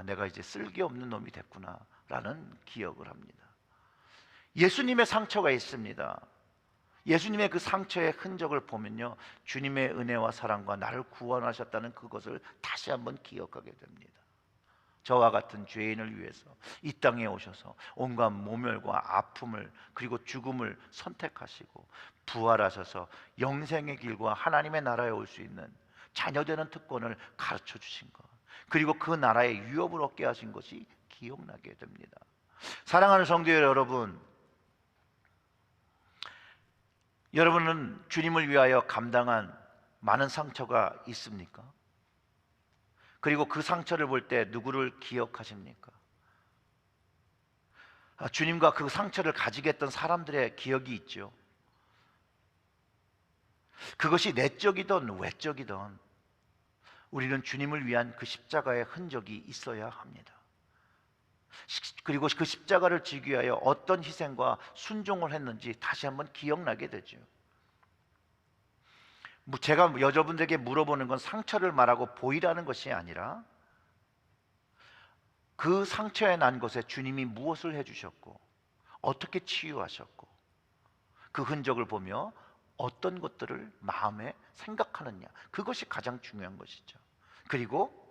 내가 이제 쓸개 없는 놈이 됐구나 라는 기억을 합니다. 예수님의 상처가 있습니다. 예수님의 그 상처의 흔적을 보면요, 주님의 은혜와 사랑과 나를 구원하셨다는 그것을 다시 한번 기억하게 됩니다. 저와 같은 죄인을 위해서 이 땅에 오셔서 온갖 모멸과 아픔을, 그리고 죽음을 선택하시고 부활하셔서 영생의 길과 하나님의 나라에 올 수 있는 자녀되는 특권을 가르쳐 주신 것, 그리고 그 나라의 유업을 얻게 하신 것이 기억나게 됩니다. 사랑하는 성도 여러분, 여러분은 주님을 위하여 감당한 많은 상처가 있습니까? 그리고 그 상처를 볼 때 누구를 기억하십니까? 주님과 그 상처를 가지게 했던 사람들의 기억이 있죠. 그것이 내적이든 외적이든 우리는 주님을 위한 그 십자가의 흔적이 있어야 합니다. 그리고 그 십자가를 지기 위하여 어떤 희생과 순종을 했는지 다시 한번 기억나게 되죠. 제가 여러분들에게 물어보는 건 상처를 말하고 보이라는 것이 아니라 그 상처에 난 것에 주님이 무엇을 해주셨고 어떻게 치유하셨고 그 흔적을 보며 어떤 것들을 마음에 생각하느냐, 그것이 가장 중요한 것이죠. 그리고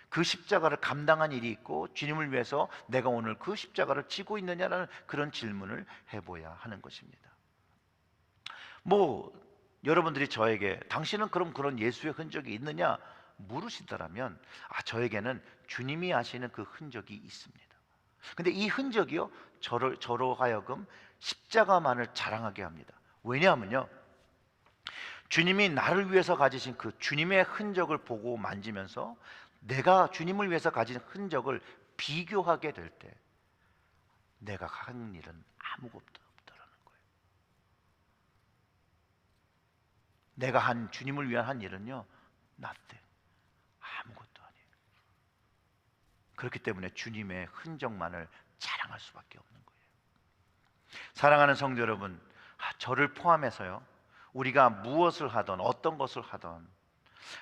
그 십자가를 감당한 일이 있고 주님을 위해서 내가 오늘 그 십자가를 지고 있느냐라는 그런 질문을 해봐야 하는 것입니다. 여러분들이 저에게 당신은 그럼 그런 예수의 흔적이 있느냐 물으시더라면 저에게는 주님이 아시는 그 흔적이 있습니다. 근데 이 흔적이요, 저로 하여금 십자가만을 자랑하게 합니다. 왜냐하면요, 주님이 나를 위해서 가지신 그 주님의 흔적을 보고 만지면서 내가 주님을 위해서 가진 흔적을 비교하게 될 때 내가 한 일은 아무것도 없다라는 거예요. 내가 주님을 위한 한 일은요, nothing, 아무것도 아니에요. 그렇기 때문에 주님의 흔적만을 자랑할 수밖에 없는 거예요. 사랑하는 성도 여러분, 저를 포함해서요, 우리가 무엇을 하든 어떤 것을 하든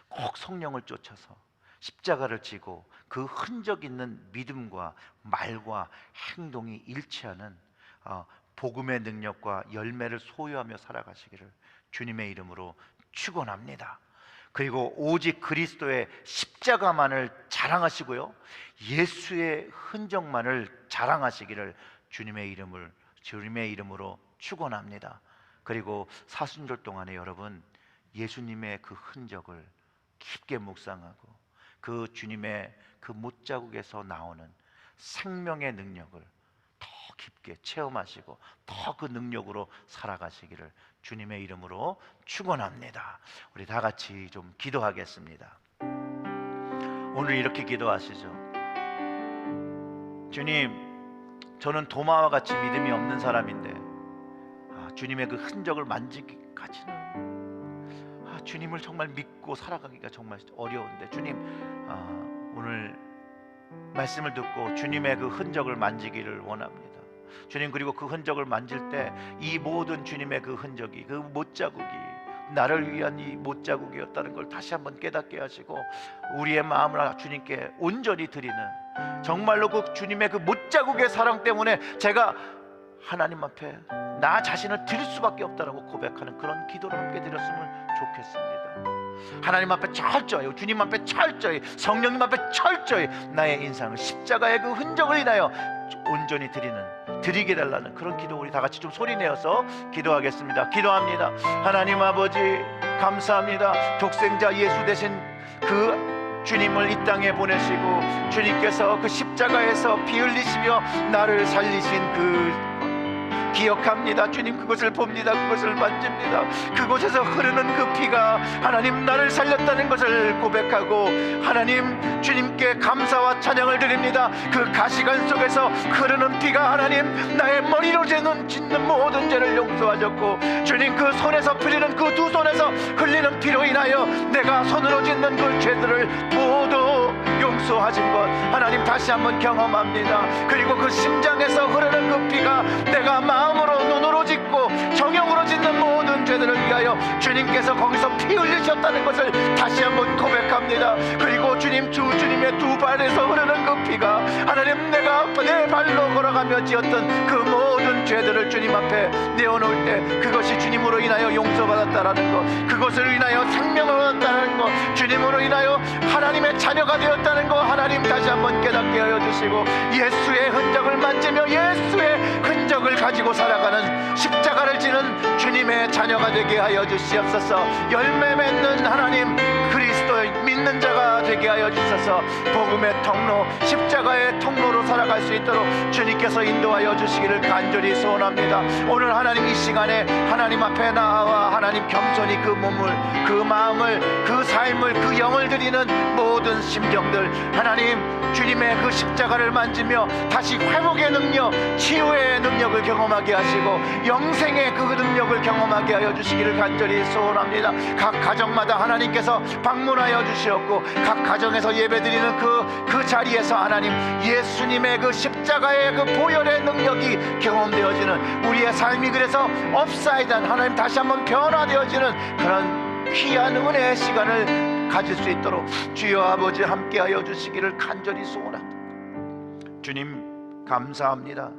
꼭 성령을 쫓아서 십자가를 지고 그 흔적 있는 믿음과 말과 행동이 일치하는 복음의 능력과 열매를 소유하며 살아가시기를 주님의 이름으로 축원합니다. 그리고 오직 그리스도의 십자가만을 자랑하시고요, 예수의 흔적만을 자랑하시기를 주님의 이름으로 축원합니다. 그리고 사순절 동안에 여러분, 예수님의 그 흔적을 깊게 묵상하고 그 주님의 그 못자국에서 나오는 생명의 능력을 더 깊게 체험하시고 더 그 능력으로 살아가시기를 주님의 이름으로 축원합니다. 우리 다 같이 좀 기도하겠습니다. 오늘 이렇게 기도하시죠. 주님, 저는 도마와 같이 믿음이 없는 사람인데 주님의 그 흔적을 만지기까지는 주님을 정말 믿고 살아가기가 정말 어려운데, 주님, 오늘 말씀을 듣고 주님의 그 흔적을 만지기를 원합니다. 주님, 그리고 그 흔적을 만질 때 이 모든 주님의 그 흔적이, 그 못자국이 나를 위한 이 못자국이었다는 걸 다시 한번 깨닫게 하시고 우리의 마음을 주님께 온전히 드리는, 정말로 그 주님의 그 못자국의 사랑 때문에 제가 하나님 앞에 나 자신을 드릴 수밖에 없다라고 고백하는 그런 기도를 함께 드렸으면 좋겠습니다. 하나님 앞에 철저히, 주님 앞에 철저히, 성령님 앞에 철저히 나의 인상을 십자가의 그 흔적을 인하여 온전히 드리게 달라는 그런 기도, 우리 다 같이 좀 소리내어서 기도하겠습니다. 기도합니다. 하나님 아버지, 감사합니다. 독생자 예수 대신 그 주님을 이 땅에 보내시고 주님께서 그 십자가에서 피 흘리시며 나를 살리신 그 기억합니다. 주님, 그것을 봅니다. 그것을 만집니다. 그곳에서 흐르는 그 피가 하나님 나를 살렸다는 것을 고백하고 하나님 주님께 감사와 찬양을 드립니다. 그 가시관 속에서 흐르는 피가 하나님 나의 머리로 짓는 모든 죄를 용서하셨고, 주님 그 손에서 풀리는 그 두 손에서 흘리는 피로 인하여 내가 손으로 짓는 그 죄들을 모두 용서하신 것 하나님 다시 한번 경험합니다. 그리고 그 심장에서 흐르는 그 피가 내가 마음으로, 눈으로 짓고 정욕으로 짓는 모든 죄들을 위하여 주님께서 거기서 피 흘리셨다는 것을 다시 한번 고백합니다. 그리고 주님의 두 발에서 흐르는 그 피가 하나님 내가 내 발로 걸어가며 지었던 그 모든 죄들을 주님 앞에 내어놓을 때 그것이 주님으로 인하여 용서받았다라는 것, 그것을 인하여 생명을 얻었다는 것, 주님으로 인하여 하나님의 자녀가 되었다는 것 하나님 다시 한번 깨닫게 하여 주시고, 예수의 흔적을 만지며 예수의 흔적을 가지고 살아가는, 십자가를 지는 주님의 자녀가 되게 하여 주시옵소서. 열매 맺는 하나님 그리스도의 믿는 자가 되게 하여 주셔서 복음의 통로, 십자가의 통로로 살아갈 수 있도록 주님께서 인도하여 주시기를 간절히 소원합니다. 오늘 하나님 이 시간에 하나님 앞에 나와 하나님 겸손히 그 몸을, 그 마음을, 그 삶을, 그 영을 드리는 모든 심정들 하나님 주님의 그 십자가를 만지며 다시 회복의 능력, 치유의 능력을 경험하게 하시고 영생의 그 능력을 경험하게 하여 주시기를 간절히 소원합니다. 각 가정마다 하나님께서 방문하여 주시었고 각 가정에서 예배드리는 그 자리에서 하나님 예수님의 그 십자가의 그 보혈의 능력이 경험되어지는 우리의 삶이, 그래서 업사이드한 하나님 다시 한번 변화되어지는 그런 귀한 은혜의 시간을 가질 수 있도록 주여 아버지 함께하여 주시기를 간절히 소원합니다. 주님 감사합니다.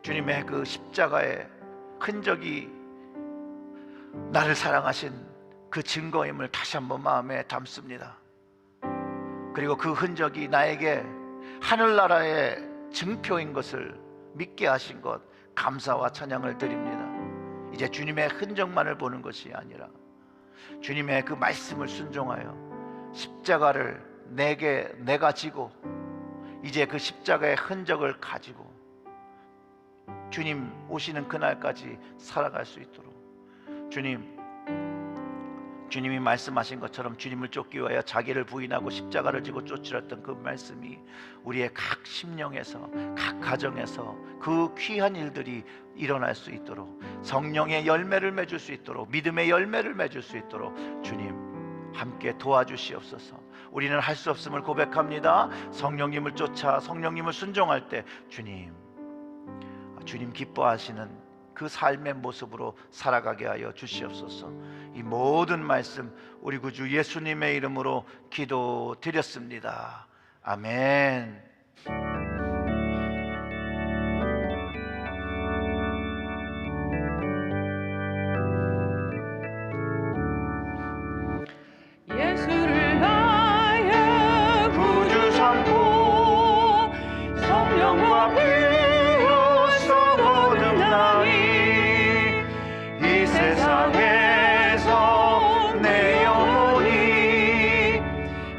주님의 그 십자가의 흔적이 나를 사랑하신 그 증거임을 다시 한번 마음에 담습니다. 그리고 그 흔적이 나에게 하늘나라의 증표인 것을 믿게 하신 것 감사와 찬양을 드립니다. 이제 주님의 흔적만을 보는 것이 아니라 주님의 그 말씀을 순종하여 십자가를 내가 지고 이제 그 십자가의 흔적을 가지고 주님 오시는 그날까지 살아갈 수 있도록 주님이 말씀하신 것처럼 주님을 쫓기 위하여 자기를 부인하고 십자가를 지고 쫓으랬던 그 말씀이 우리의 각 심령에서, 각 가정에서 그 귀한 일들이 일어날 수 있도록, 성령의 열매를 맺을 수 있도록, 믿음의 열매를 맺을 수 있도록 주님 함께 도와주시옵소서. 우리는 할 수 없음을 고백합니다. 성령님을 쫓아 성령님을 순종할 때 주님 기뻐하시는 그 삶의 모습으로 살아가게 하여 주시옵소서. 이 모든 말씀 우리 구주 예수님의 이름으로 기도드렸습니다. 아멘. 예수를 나의 구주 삼고 성령과 비로소 거듭나니 이 세상에서 내 영혼이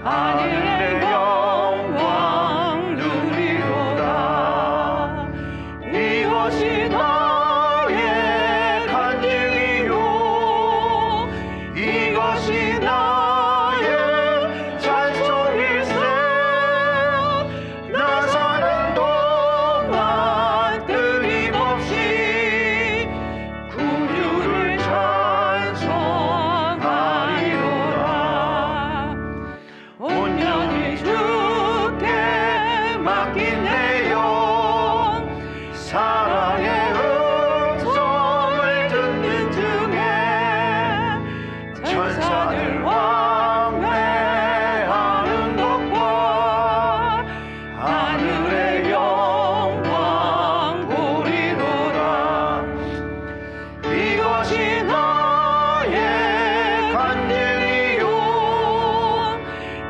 하늘의 영광 누리로다. 이것이 나의 간증이요 이것이 나의 찬송일세. 나 사는 동안 끊임없이 구주를 찬송하리로다. 온전히 주께 맡긴 내 영 사랑의 음성을 듣는 중에 천사들 왕래하는 것과 하늘의 영광 보리로다. 이것이 나의 간증이요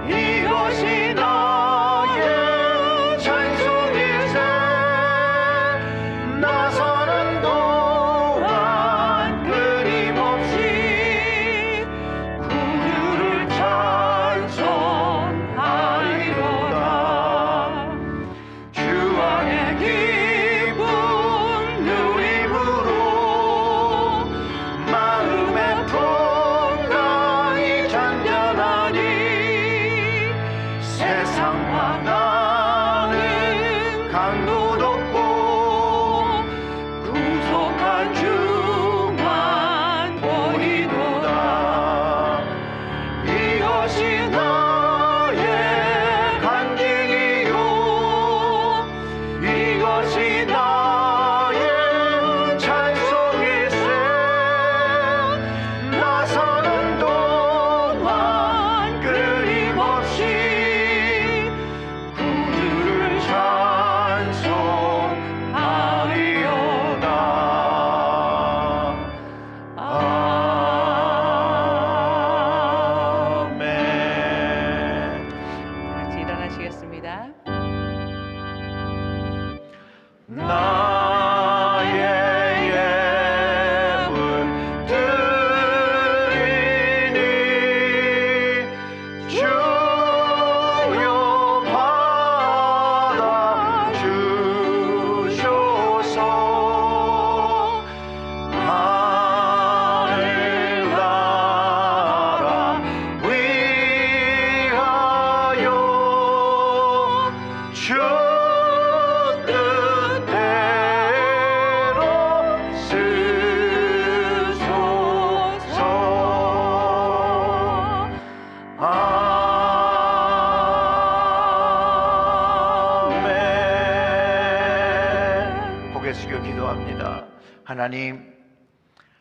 이것이 나의 찬송일세. 나 사는 동안 끊임없이 구주를 찬송하리로다. 주 안에 기쁨 누림으로 마음의 풍랑이 잔잔하니 세상과 나는 강도 높고 구속한 주만 보리도다. 이것이 나의 간증이요 이것이 나의 찬송일세. 나 사는 동안 끊임없이 구주를 찬송하리로다. 아멘. 같이 일어나시겠습니다. 나의 예물 드리니 주여 받아 주소서. 하늘 나라 위하여 주 뜻대로 쓰소서. 아멘. 고개 숙여 기도합니다. 하나님,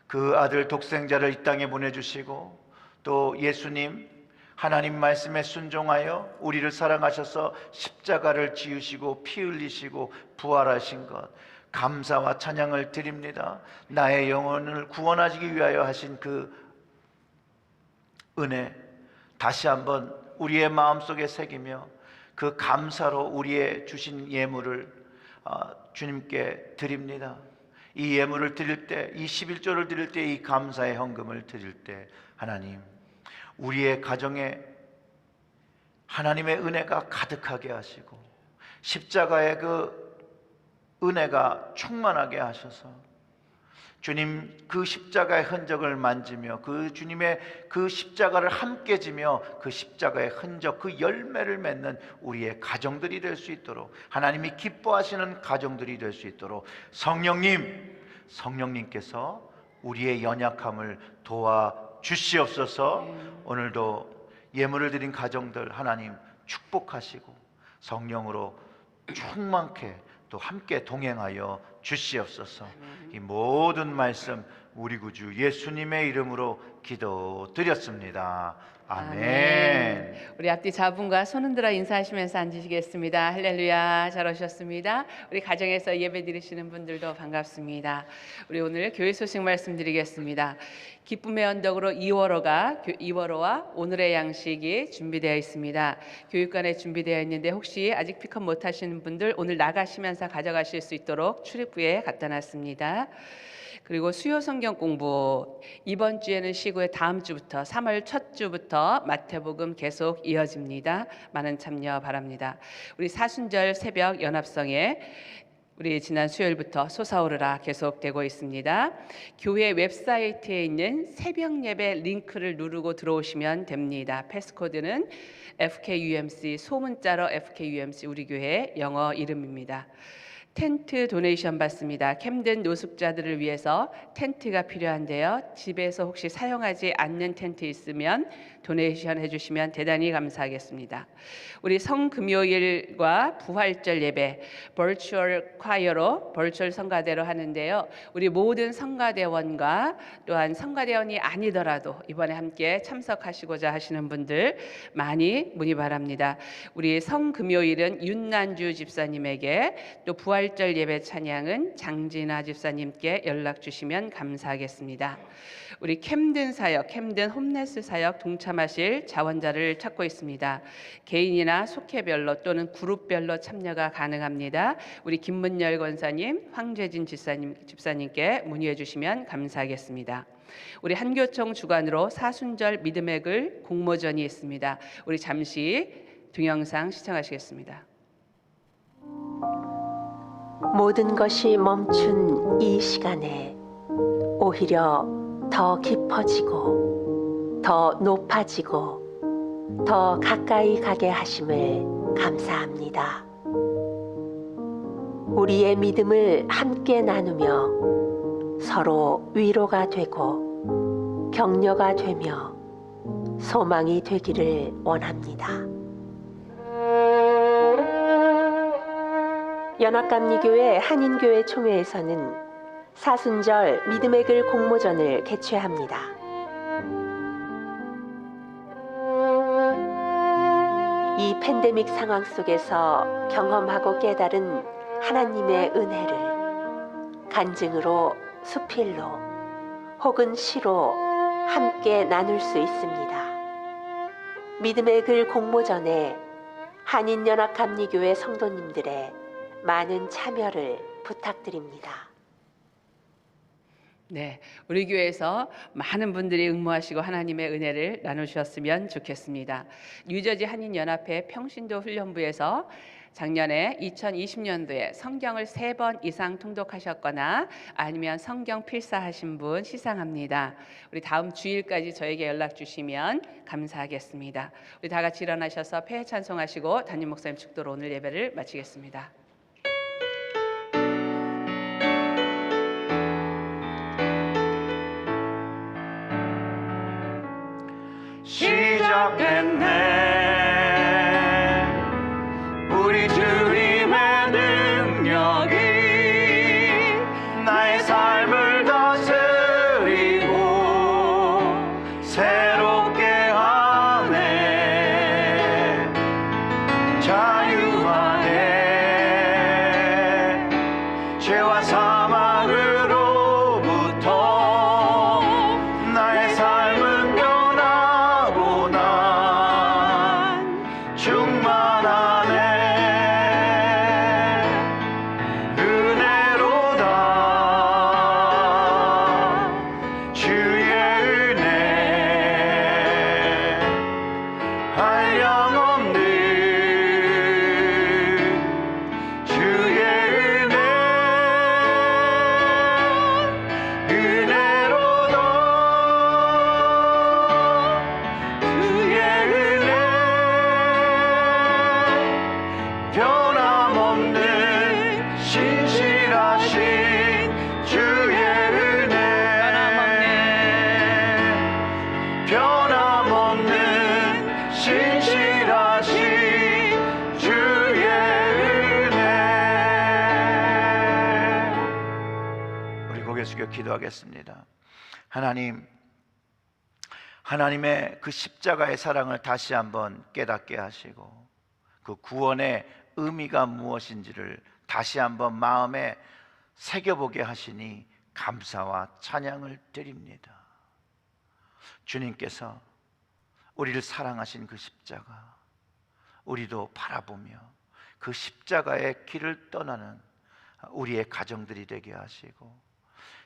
그 아들 독생자를 이 땅에 보내주시고 또 예수님 하나님 말씀에 순종하여 우리를 사랑하셔서 십자가를 지으시고 피 흘리시고 부활하신 것 감사와 찬양을 드립니다. 나의 영혼을 구원하시기 위하여 하신 그 은혜 다시 한번 우리의 마음속에 새기며 그 감사로 우리의 주신 예물을 주님께 드립니다. 이 예물을 드릴 때, 이 11조를 드릴 때, 이 감사의 헌금을 드릴 때 하나님, 우리의 가정에 하나님의 은혜가 가득하게 하시고 십자가의 그 은혜가 충만하게 하셔서 주님 그 십자가의 흔적을 만지며 그 주님의 그 십자가를 함께 지며 그 십자가의 흔적, 그 열매를 맺는 우리의 가정들이 될 수 있도록, 하나님이 기뻐하시는 가정들이 될 수 있도록 성령님께서 우리의 연약함을 도와주시옵소서. 오늘도 예물을 드린 가정들 하나님 축복하시고 성령으로 충만케 또 함께 동행하여 주시옵소서. 이 모든 말씀 우리 구주 예수님의 이름으로 기도드렸습니다. 아멘. 우리 앞뒤 자분과 손 흔들어 인사하시면서 앉으시겠습니다. 할렐루야. 잘 오셨습니다. 우리 가정에서 예배 드리시는 분들도 반갑습니다. 우리 오늘 교회 소식 말씀드리겠습니다. 기쁨의 언덕으로 2월호와 오늘의 양식이 준비되어 있습니다. 교육관에 준비되어 있는데 혹시 아직 픽업 못하시는 분들 오늘 나가시면서 가져가실 수 있도록 출입구에 갖다 놨습니다. 그리고 수요 성경 공부 이번 주에는 쉬고요. 다음 주부터 3월 첫 주부터 마태복음 계속 이어집니다. 많은 참여 바랍니다. 우리 사순절 새벽 연합성에 우리 지난 수요일부터 솟아오르라 계속되고 있습니다. 교회 웹사이트에 있는 새벽 예배 링크를 누르고 들어오시면 됩니다. 패스코드는 FKUMC, 소문자로 FKUMC 우리 교회 영어 이름입니다. 텐트 도네이션 받습니다. 캠든 노숙자들을 위해서 텐트가 필요한데요. 집에서 혹시 사용하지 않는 텐트 있으면 도네이션 해주시면 대단히 감사하겠습니다. 우리 성금요일과 부활절 예배 버추얼 콰이어로 버추얼 성가대로 하는데요. 우리 모든 성가대원과 또한 성가대원이 아니더라도 이번에 함께 참석하시고자 하시는 분들 많이 문의 바랍니다. 우리 성금요일은 윤난주 집사님에게, 또 부활절 예배 찬양은 장진아 집사님께 연락 주시면 감사하겠습니다. 우리 캠든 사역, 캠든 홈네스 사역 동참하실 자원자를 찾고 있습니다. 개인이나 속회별로 또는 그룹별로 참여가 가능합니다. 우리 김문열 권사님, 황재진 집사님께 문의해 주시면 감사하겠습니다. 우리 한교총 주관으로 사순절 믿음의 글 공모전이 있습니다. 우리 잠시 동영상 시청하시겠습니다. 모든 것이 멈춘 이 시간에 오히려 더 깊어지고 더 높아지고 더 가까이 가게 하심을 감사합니다. 우리의 믿음을 함께 나누며 서로 위로가 되고 격려가 되며 소망이 되기를 원합니다. 연합감리교회 한인교회 총회에서는 사순절 믿음의 글 공모전을 개최합니다. 이 팬데믹 상황 속에서 경험하고 깨달은 하나님의 은혜를 간증으로, 수필로 혹은 시로 함께 나눌 수 있습니다. 믿음의 글 공모전에 한인연합감리교회 성도님들의 많은 참여를 부탁드립니다. 네, 우리 교회에서 많은 분들이 응모하시고 하나님의 은혜를 나누셨으면 좋겠습니다. 뉴저지 한인연합회 평신도 훈련부에서 작년에 2020년도에 성경을 3번 이상 통독하셨거나 아니면 성경 필사하신 분 시상합니다. 우리 다음 주일까지 저에게 연락 주시면 감사하겠습니다. 우리 다 같이 일어나셔서 폐회 찬송하시고 담임 목사님 축도로 오늘 예배를 마치겠습니다. 시작됐네 우리 주님의 능력이 나의 삶을 다스리고 새롭게 하네. 자유하네 죄와 사망으로부터 나의 삶은 변하고 난 충만하네. 은혜로다 주의 은혜 한량없는 주의 은혜 은혜로다 주의 은혜 변함없는 신실하신 주의 은혜 변함없는 신실하신 주의 은혜 섬겨 기도하겠습니다. 하나님, 하나님의 그 십자가의 사랑을 다시 한번 깨닫게 하시고 그 구원의 의미가 무엇인지를 다시 한번 마음에 새겨보게 하시니 감사와 찬양을 드립니다. 주님께서 우리를 사랑하신 그 십자가, 우리도 바라보며 그 십자가의 길을 떠나는 우리의 가정들이 되게 하시고,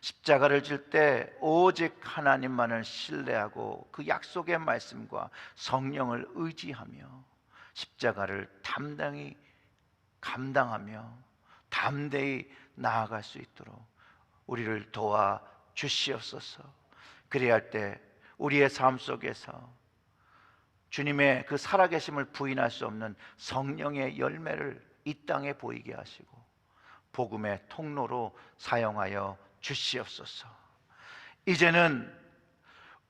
십자가를 질 때 오직 하나님만을 신뢰하고 그 약속의 말씀과 성령을 의지하며 십자가를 담당히 감당하며 담대히 나아갈 수 있도록 우리를 도와 주시옵소서. 그래야 할 때 우리의 삶 속에서 주님의 그 살아계심을 부인할 수 없는 성령의 열매를 이 땅에 보이게 하시고 복음의 통로로 사용하여 주시옵소서. 이제는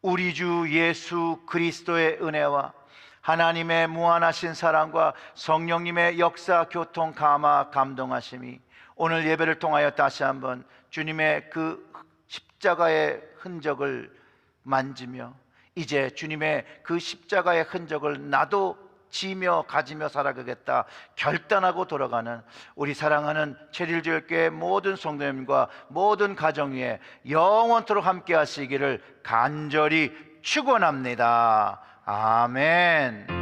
우리 주 예수 그리스도의 은혜와 하나님의 무한하신 사랑과 성령님의 역사, 교통, 감화, 감동하심이 오늘 예배를 통하여 다시 한번 주님의 그 십자가의 흔적을 만지며 이제 주님의 그 십자가의 흔적을 나도 지며 가지며 살아가겠다 결단하고 돌아가는 우리 사랑하는 체릴교회 모든 성도님과 모든 가정 위에 영원토록 함께 하시기를 간절히 축원합니다. 아멘.